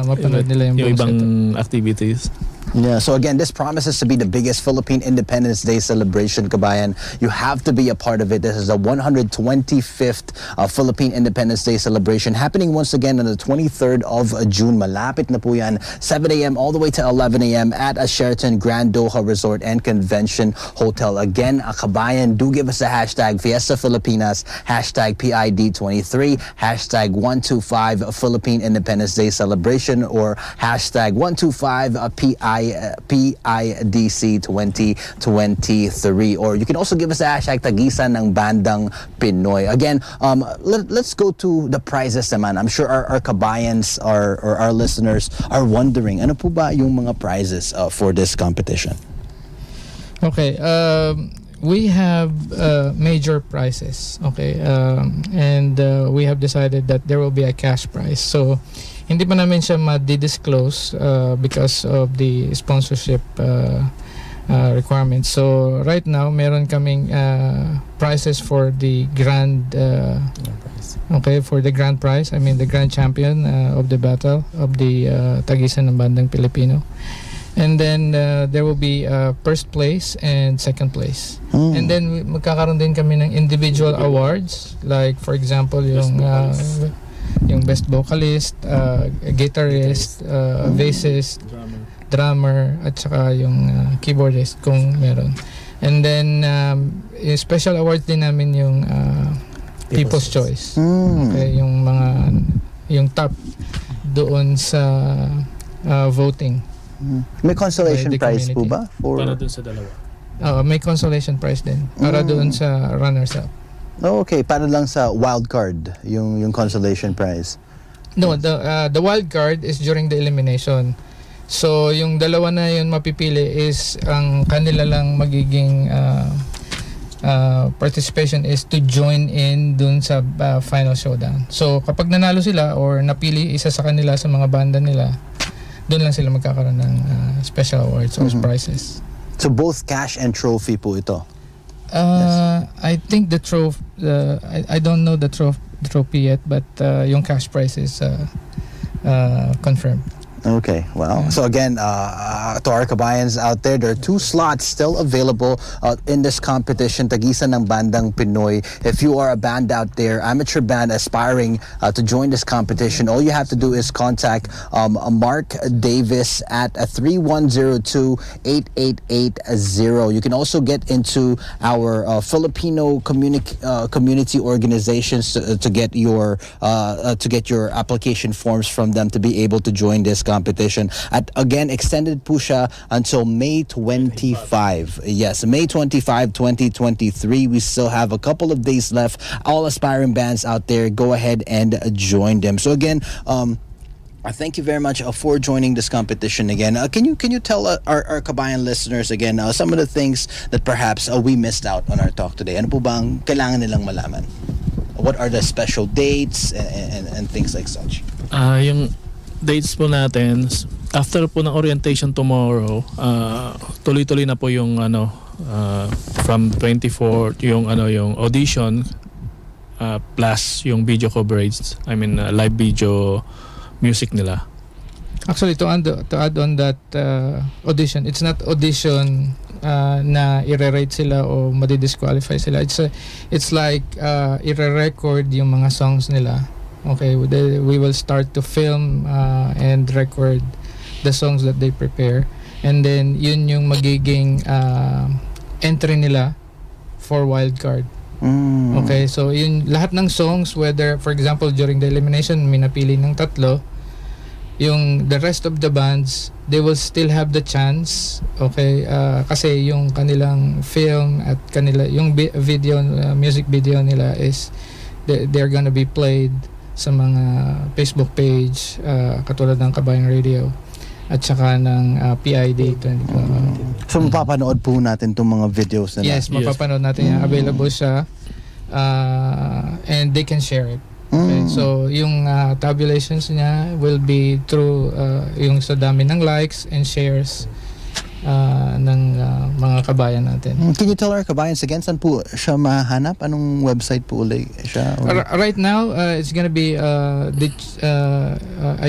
mapanood nila yung ibang activities. Yeah, so again, this promises to be the biggest Philippine Independence Day celebration, Kabayan. You have to be a part of it. This is the 125th Philippine Independence Day celebration happening once again on the 23rd of June. Malapit na po yan, 7 a.m. all the way to 11 a.m. at a Sheraton Grand Doha Resort and Convention Hotel. Again, Kabayan, do give us a hashtag Fiesta Filipinas, hashtag PID23, hashtag 125 Philippine Independence Day celebration, or hashtag 125 PIDC 2023, or you can also give us a hashtag Tagisan ng Bandang Pinoy. Again, let's go to the prizes naman. I'm sure our kabayans or our listeners are wondering, ano po ba yung mga prizes for this competition? Okay, we have major prizes, okay, and we have decided that there will be a cash prize. So hindi pa namin siya ma-disclose because of the sponsorship requirements. So right now meron kaming prizes for the grand for the grand prize, I mean the grand champion of the battle of the Tagisan ng Bandang Pilipino. And then there will be first place and second place. And then magkakaroon din kami ng individual awards, like for example yung best vocalist, guitarist, bassist, drummer, at saka yung keyboardist kung meron. And then yung special awards din namin yung People's Choice. Okay, yung top doon sa voting. May consolation prize po ba? Para dun sa dalawa. May consolation prize din para doon sa runners-up. Okay, para lang sa wild card yung consolation prize. No, the wild card is during the elimination. So yung dalawa na yun mapipili is ang kanila lang magiging participation is to join in dun sa final showdown. So kapag nanalo sila or napili isa sa kanila sa mga banda nila, dun lang sila magkakaroon ng special awards or prizes. So both cash and trophy po ito? I think the trophy, I don't know the trophy yet, but yung cash prize is confirmed. Okay, wow. So again, to our kabayans out there are 2 slots still available in this competition, Tagisan ng Bandang Pinoy. If you are a band out there, amateur band aspiring to join this competition, all you have to do is contact Mark Davis at 3102-8880. You can also get into our Filipino community organizations to get your application forms from them to be able to join this competition. At again, extended po siya until May 25. Yes, May 25, 2023. We still have a couple of days left. All aspiring bands out there, go ahead and join them. So again, thank you very much for joining this competition again. Can you tell our Kabayan listeners again some of the things that perhaps we missed out on our talk today? Ano po bang kailangan nilang malaman? What are the special dates and things like such? Yung dates po natin, after po ng orientation tomorrow, tuloy-tuloy na po yung from 24 yung yung audition plus yung video coverage. I mean live video music nila. Actually, to add on that audition, it's not audition na i-rate sila o madi-disqualify sila. It's like i-record yung mga songs nila. Okay, we will start to film and record the songs that they prepare, and then yun yung magiging entry nila for wildcard. Okay, so yun lahat ng songs, whether for example during the elimination may napili ng 3, yung the rest of the bands, they will still have the chance, okay, kasi yung kanilang film at yung video, music video nila is they're gonna be played sa mga Facebook page katulad ng Kabayan Radio at saka ng PID23. So mapapanood po natin itong mga videos nila? Yes, mapapanood natin yan. Available siya and they can share it. Okay, so yung tabulations niya will be through yung sa dami ng likes and shares ng mga kabayan natin. Can you tell our kabayans again, saan po siya mahanap? Anong website po ulit siya? Right now, it's gonna be a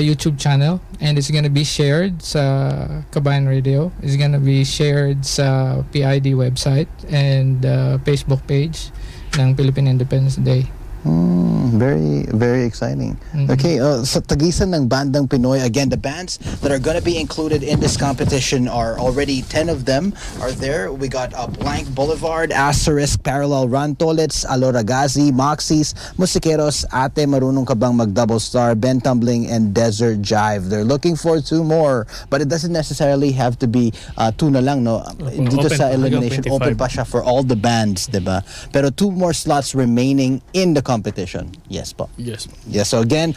YouTube channel, and it's gonna be shared sa Kabayan Radio. It's gonna be shared sa PID website and Facebook page ng Philippine Independence Day. Very, very exciting. Okay, sa Tagisan ng Bandang Pinoy, again, the bands that are going to be included in this competition are already 10 of them are there. We got Blank Boulevard, Asterisk, Parallel Rantolets, Aloragazi, Moxies, Musikeros, Ate Marunong Ka Bang Mag-Double Star, Ben Tumbling, and Desert Jive. They're looking for 2 more, but it doesn't necessarily have to be 2 na lang, no? Dito sa elimination, open pa siya for all the bands, diba? Pero 2 more slots remaining in the competition. Yes, po. Yes. Yes. So again,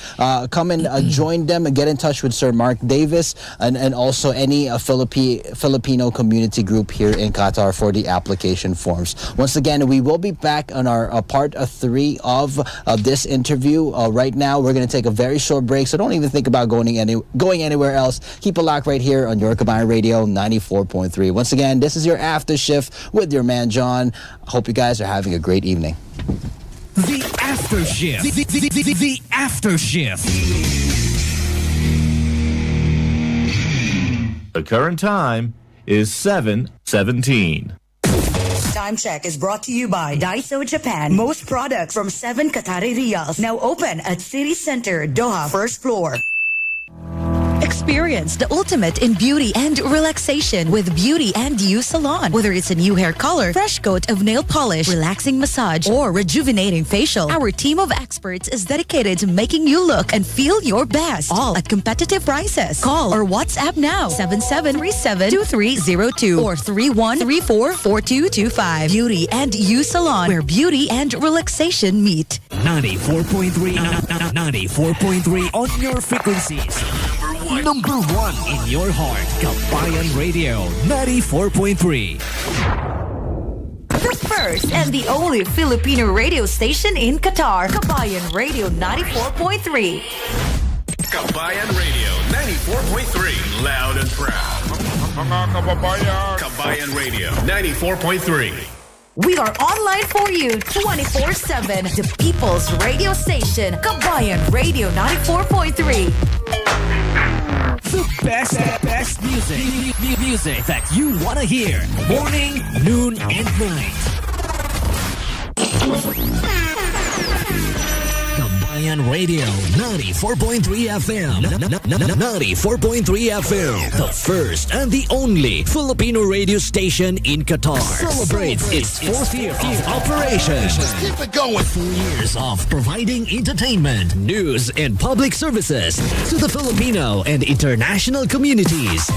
come and join them and get in touch with Sir Mark Davis and also any Filipino community group here in Qatar for the application forms. Once again, we will be back on our part 3 of this interview. Right now, we're going to take a very short break, so don't even think about going anywhere else. Keep a lock right here on your Kabayan Radio 94.3. Once again, this is your after shift with your man John. Hope you guys are having a great evening. The After Shift. The After Shift. The current time is 7:17. Time check is brought to you by Daiso Japan. Most products from 7 Qatari Riyals. Now open at City Center, Doha, first floor. Experience the ultimate in beauty and relaxation with Beauty and You Salon. Whether it's a new hair color, fresh coat of nail polish, relaxing massage, or rejuvenating facial, our team of experts is dedicated to making you look and feel your best. All at competitive prices. Call or WhatsApp now 7737-2302 or 3134-4225. Beauty and You Salon, where beauty and relaxation meet. 94.3 on your frequencies. Number one in your heart. Kabayan Radio 94.3. The first and the only Filipino radio station in Qatar. Kabayan Radio 94.3. Kabayan Radio 94.3. Loud and proud. Mga kababayan. Kabayan Radio 94.3. We are online for you 24/7. The People's Radio Station. Kabayan Radio 94.3. The best music that you want to hear. Morning, noon, and night. Kabayan Radio 94.3 FM. 94.3 FM. The first and the only Filipino radio station in Qatar. Celebrates its 4th year of operation. Just keep it going. 4 years of providing entertainment, news, and public services to the Filipino and international communities.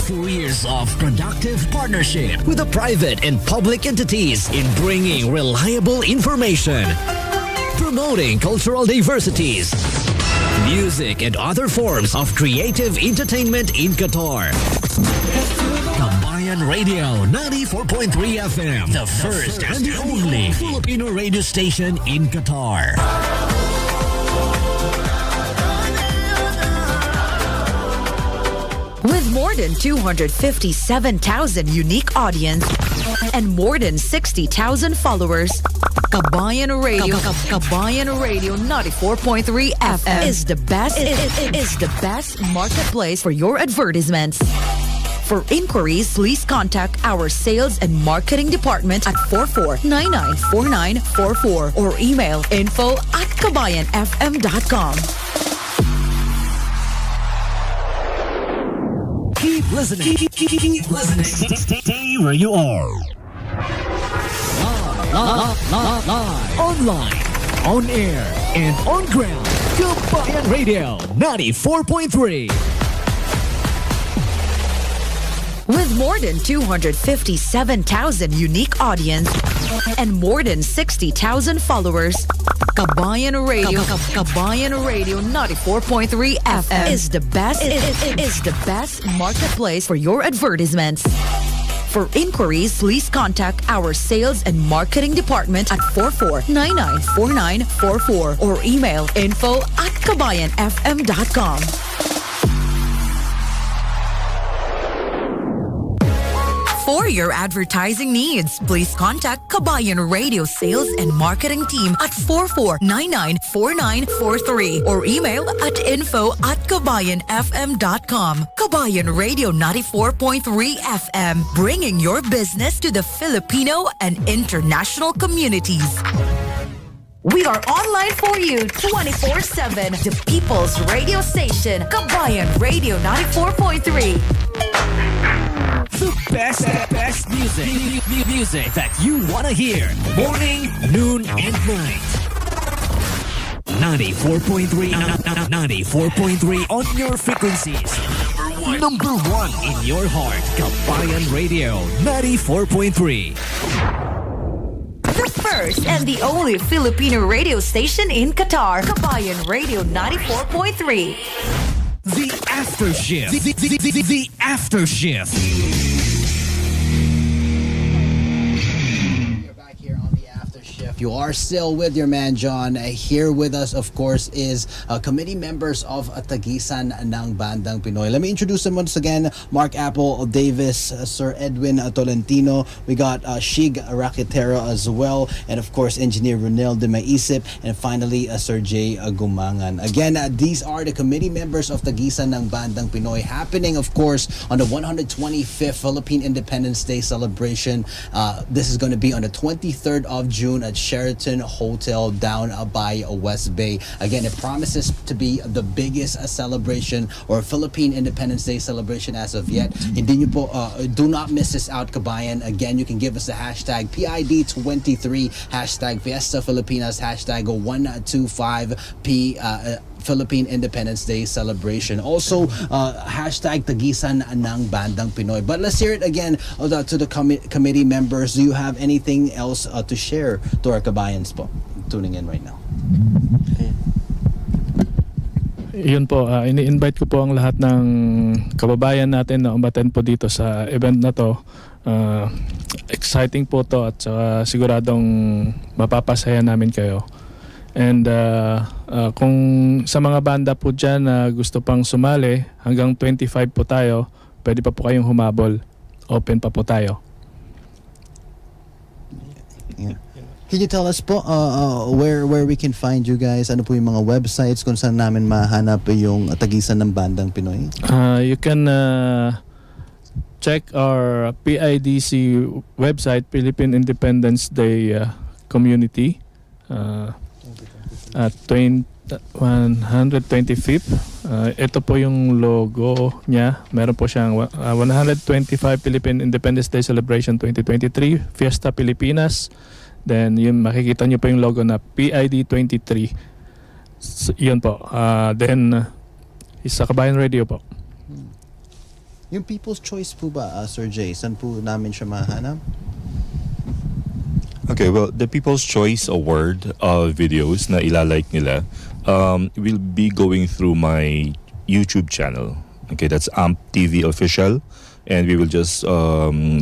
4 years of productive partnership with the private and public entities in bringing reliable information, promoting cultural diversities, music, and other forms of creative entertainment in Qatar. Kabayan Radio 94.3 FM, the first and the only Filipino radio station in Qatar. With more than 257,000 unique audience and more than 60,000 followers, Kabayan Radio, Kabayan Radio 94.3 FM is the best. It is the best marketplace for your advertisements. For inquiries, please contact our sales and marketing department at 44994944 or email info@kabayanfm.com. Keep listening. Keep listening. Stay where you are. Live, online, on air, and on ground. Kabayan Radio 94.3. With more than 257,000 unique audience and more than 60,000 followers, Kabayan Radio, Kabayan Radio 94.3 FM is the best. It is the best marketplace for your advertisements. For inquiries, please contact our sales and marketing department at 44994944 or email info@kabayanfm.com. For your advertising needs, please contact Kabayan Radio Sales and Marketing Team at 44994943 or email at info@kabayanfm.com. Kabayan Radio 94.3 FM, bringing your business to the Filipino and international communities. We are online for you 24/7. The People's Radio Station, Kabayan Radio 94.3. The best music that you want to hear. Morning, noon, and night. 94.3 on your frequencies. Number one in your heart. Kabayan Radio 94.3. The first and the only Filipino radio station in Qatar, Kabayan Radio 94.3. The After Shift. The After Shift. You are still with your man John. Here with us, of course, is committee members of Tagisan ng Bandang Pinoy. Let me introduce them once again. Mark Apple Davis, Sir Edwin Tolentino. We got Shig Raquetero as well. And of course, Engineer Ronel de Maisip. And finally, Sir Jay Gumangan. Again, these are the committee members of Tagisan ng Bandang Pinoy. Happening, of course, on the 125th Philippine Independence Day celebration. This is going to be on the 23rd of June at Sheraton Hotel down by West Bay. Again, it promises to be the biggest celebration or Philippine Independence Day celebration as of yet. Hindi nyo po, do not miss this out, Kabayan. Again, you can give us the hashtag PID23, hashtag Fiesta Filipinas, hashtag 125P Philippine Independence Day celebration. Also, hashtag Tagisan ng Bandang Pinoy. But let's hear it again to the committee members. Do you have anything else to share to our kabayans po tuning in right now? Yun po, ini-invite ko po ang lahat ng kababayan natin na umattend po dito sa event na to. Exciting po to at siguradong mapapasaya namin kayo. And kung sa mga banda po dyan na gusto pang sumali, hanggang 25 po tayo, pwede pa po kayong humabol. Open pa po tayo. Yeah. Can you tell us po where we can find you guys? Ano po yung mga websites kung saan namin mahanap yung Tagisan ng Bandang Pinoy? You can check our PIDC website, Philippine Independence Day Community. At 125th. Ito po yung logo niya. Meron po siyang 125 Philippine Independence Day Celebration 2023, Fiesta Pilipinas. Then yun, makikita niyo po yung logo na PID23. Yun po. Then sa Kabayan Radio po. Yung People's Choice po ba, Sir Jay? Saan po namin siya mahanap? Okay, well, the People's Choice Award videos na ilalike nila will be going through my YouTube channel. Okay, that's AMP TV Official. And we will just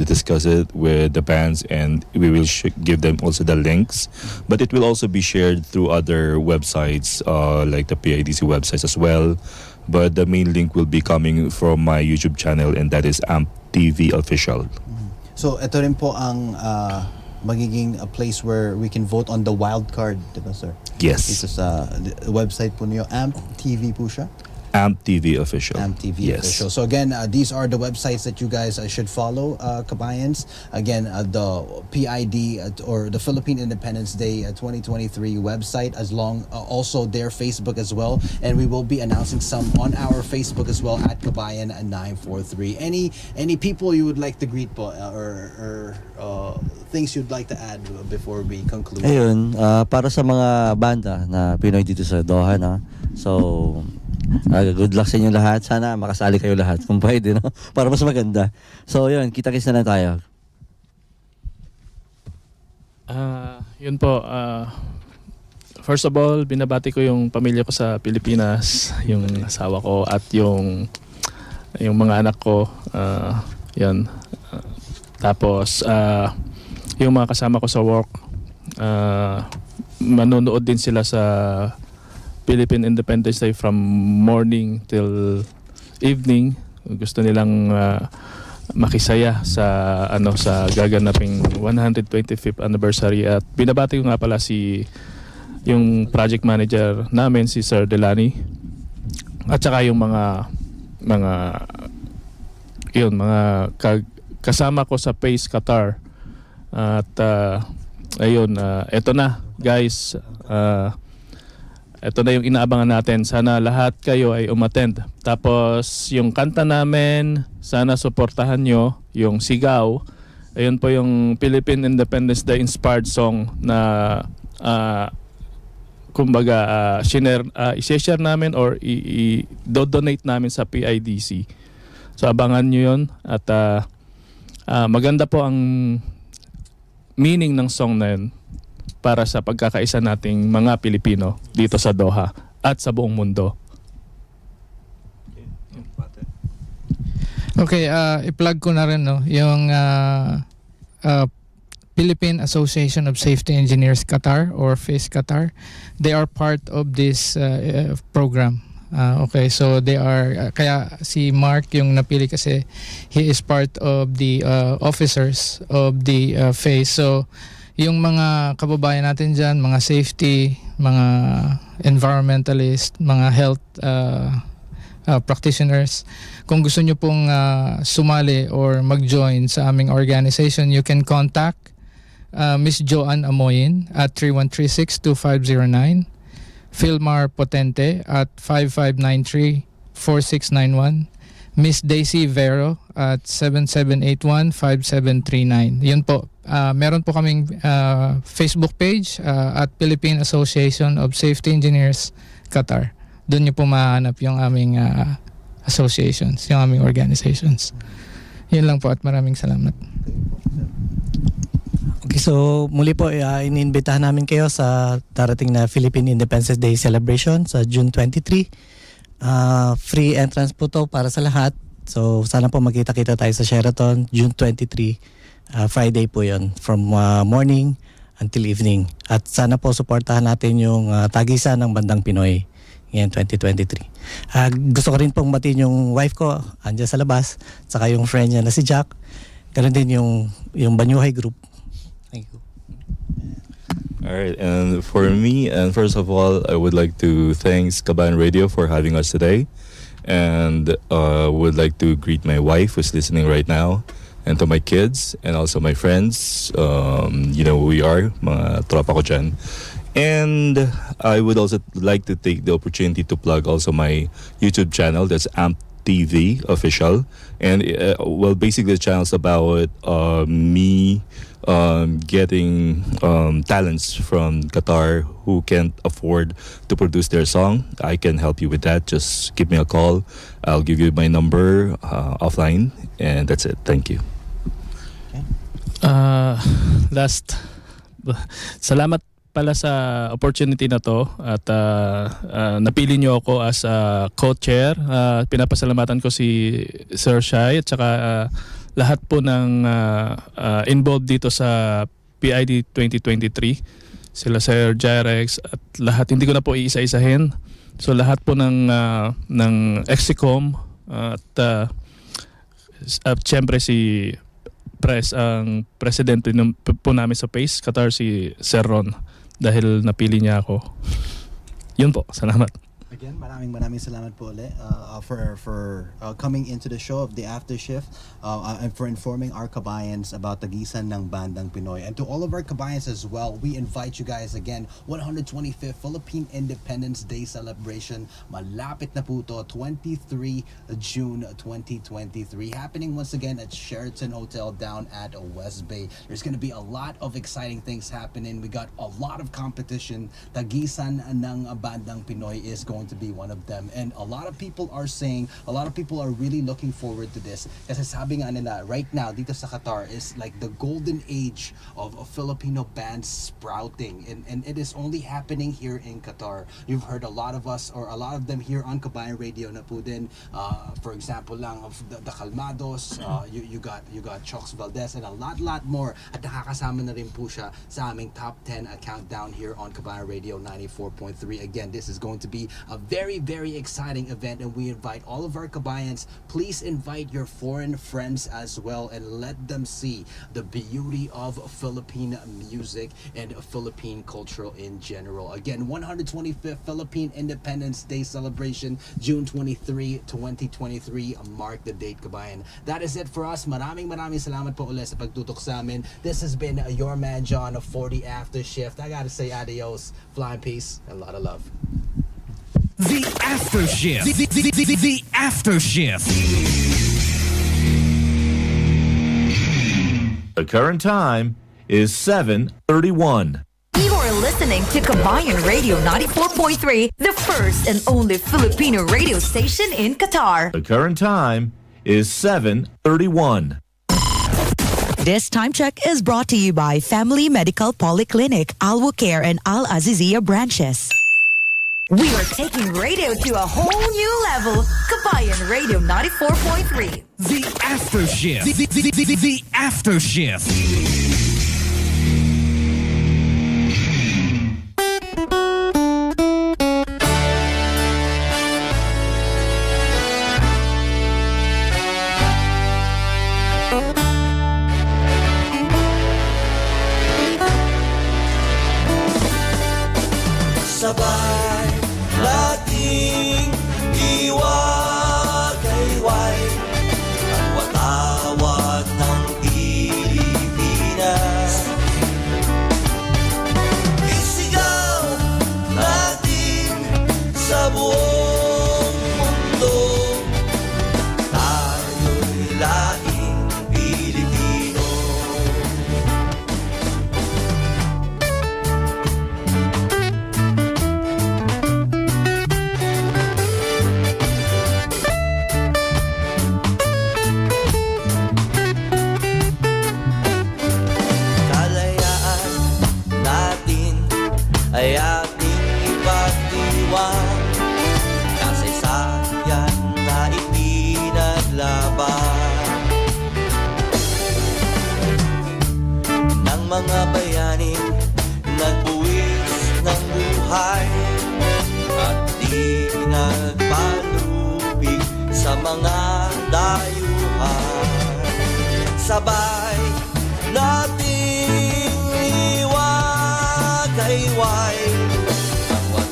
discuss it with the bands, and we will give them also the links. But it will also be shared through other websites, like the PIDC websites as well. but the main link will be coming from my YouTube channel, and that is AMP TV Official. So ito rin po ang magiging a place where we can vote on the wild card, diba sir? Yes. Ito sa website po niyo, AMP TV po siya? AMP TV Official. AMP TV Yes. Official. So again, these are the websites that you guys should follow, Kabayans. Again, the PID or the Philippine Independence Day 2023 website, as long also their Facebook as well, and we will be announcing some on our Facebook as well at Kabayan 943. Any people you would like to greet po, or things you'd like to add before we conclude? Ayun, para sa mga banda na Pinoy dito sa Doha, na so good luck sa inyo lahat. Sana makasali kayo lahat kung pwede, no? Para mas maganda. So yun, kita-kits na lang tayo. Yun po, first of all, binabati ko yung pamilya ko sa Pilipinas, yung asawa ko at yung mga anak ko. Yan. Tapos yung mga kasama ko sa work, manonood din sila sa Philippine Independence Day from morning till evening. Gusto nilang makisaya sa sa gaganaping 125th anniversary. At binabati ko nga pala yung project manager namin, si Sir Delani, at saka yung mga kasama ko sa PACE Qatar. At ayun, eto na guys, ito na yung inaabangan natin. Sana lahat kayo ay umattend. Tapos yung kanta namin, sana suportahan nyo yung Sigaw. Ayun po yung Philippine Independence Day inspired song na kumbaga i-share namin or i-donate namin sa PIDC. So abangan nyo yun. At maganda po ang meaning ng song na yun para sa pagkakaisa nating mga Pilipino dito sa Doha at sa buong mundo. Okay, i-plug ko na rin, no, yung Philippine Association of Safety Engineers Qatar or FACE Qatar. They are part of this program. Okay, so they are, kaya si Mark yung napili kasi he is part of the officers of the FACE. So yung mga kababayan natin dyan, mga safety, mga environmentalist, mga health practitioners, kung gusto nyo pong sumali or mag-join sa aming organization, you can contact Miss Joanne Amoyin at 3136-2509, Philmar Potente at 5593-4691, Miss Daisy Vero at 7781-5739. Yun po. Meron po kaming Facebook page at Philippine Association of Safety Engineers Qatar. Doon niyo po mahanap yung aming associations, yung aming organizations. Yun lang po at maraming salamat. Okay, so muli po iniimbitahan namin kayo sa darating na Philippine Independence Day celebration sa June 23. Free entrance po to para sa lahat. So sana po magkita-kita tayo sa Sheraton June 23. Friday po yon, from morning until evening. At sana po suportahan natin yung Tagisan ng Bandang Pinoy ngayon 2023. Gusto ko rin pong batiin yung wife ko, andyan sa labas, saka yung friend niya na si Jack. Ganun din yung Banyuhay group. Thank you. All right, and for me, and first of all, I would like to thank Kabayan Radio for having us today, and would like to greet my wife who's listening right now, and to my kids, and also my friends. You know who we are, mga tropa ko dyan. And I would also like to take the opportunity to plug also my YouTube channel, that's AMP TV Official. And well, basically the channel's about me getting talents from Qatar who can't afford to produce their song. I can help you with that. Just give me a call. I'll give you my number offline, and that's it. Thank you. Last, salamat pala sa opportunity na to at napili nyo ako as co-chair. Pinapasalamatan ko si Sir Shai at saka lahat po ng involved dito sa PID 2023. Sila Sir Jarex at lahat. Hindi ko na po iisa-isahin. So lahat po ng Exicom at siyempre si ang presidente po namin sa PACE, Qatar, si Sir Ron, dahil napili niya ako. Yun po, salamat. Again, maraming salamat po ulit for coming into the show of the After Shift and for informing our kabayans about Tagisan ng Bandang Pinoy. And to all of our kabayans as well, we invite you guys again, 125th Philippine Independence Day celebration. Malapit na po to, 23 June 2023. Happening once again at Sheraton Hotel down at West Bay. There's going to be a lot of exciting things happening. We got a lot of competition. Tagisan ng Bandang Pinoy is going to be one of them, and a lot of people are really looking forward to this kasi sabi nga nila right now dito sa Qatar is like the golden age of Filipino bands sprouting, and it is only happening here in Qatar. You've heard a lot of us or a lot of them here on Kabayan Radio na po din, for example lang of the Calmados, you got Chox Valdez and a lot more, at nakakasama na rin po siya sa aming top 10 countdown here on Kabayan Radio 94.3. Again, this is going to be a very exciting event, and we invite all of our kabayans. Please invite your foreign friends as well and let them see the beauty of Philippine music and Philippine culture in general. Again, 125th Philippine Independence Day celebration, June 23, 2023. Mark the date, kabayan. That is it for us. Maraming salamat po ulit sa pagtutok sa amin. This has been your man John of 40 After Shift. I gotta say adios, flying peace, and a lot of love. The After Shift. The After Shift. The current time is 7:31. You are listening to Kabayan Radio 94.3, the first and only Filipino radio station in Qatar. The current time is 7:31. This time check is brought to you by Family Medical Polyclinic, Alwocare, and Al Azizia branches. We are taking radio to a whole new level. Kabayan Radio 94.3. The After Shift. The After Shift. Sabay nating iwagayway ang watawat ng Pilipinas. Isigaw natin sa buong mundo, tayo'y laing Pilipino. Ay ating ipagdiwang, kasaysayan na ipinaglaban ng mga bayaning nagbuwis ng buhay at di nagpalubig sa mga dayuhan. Sabay natin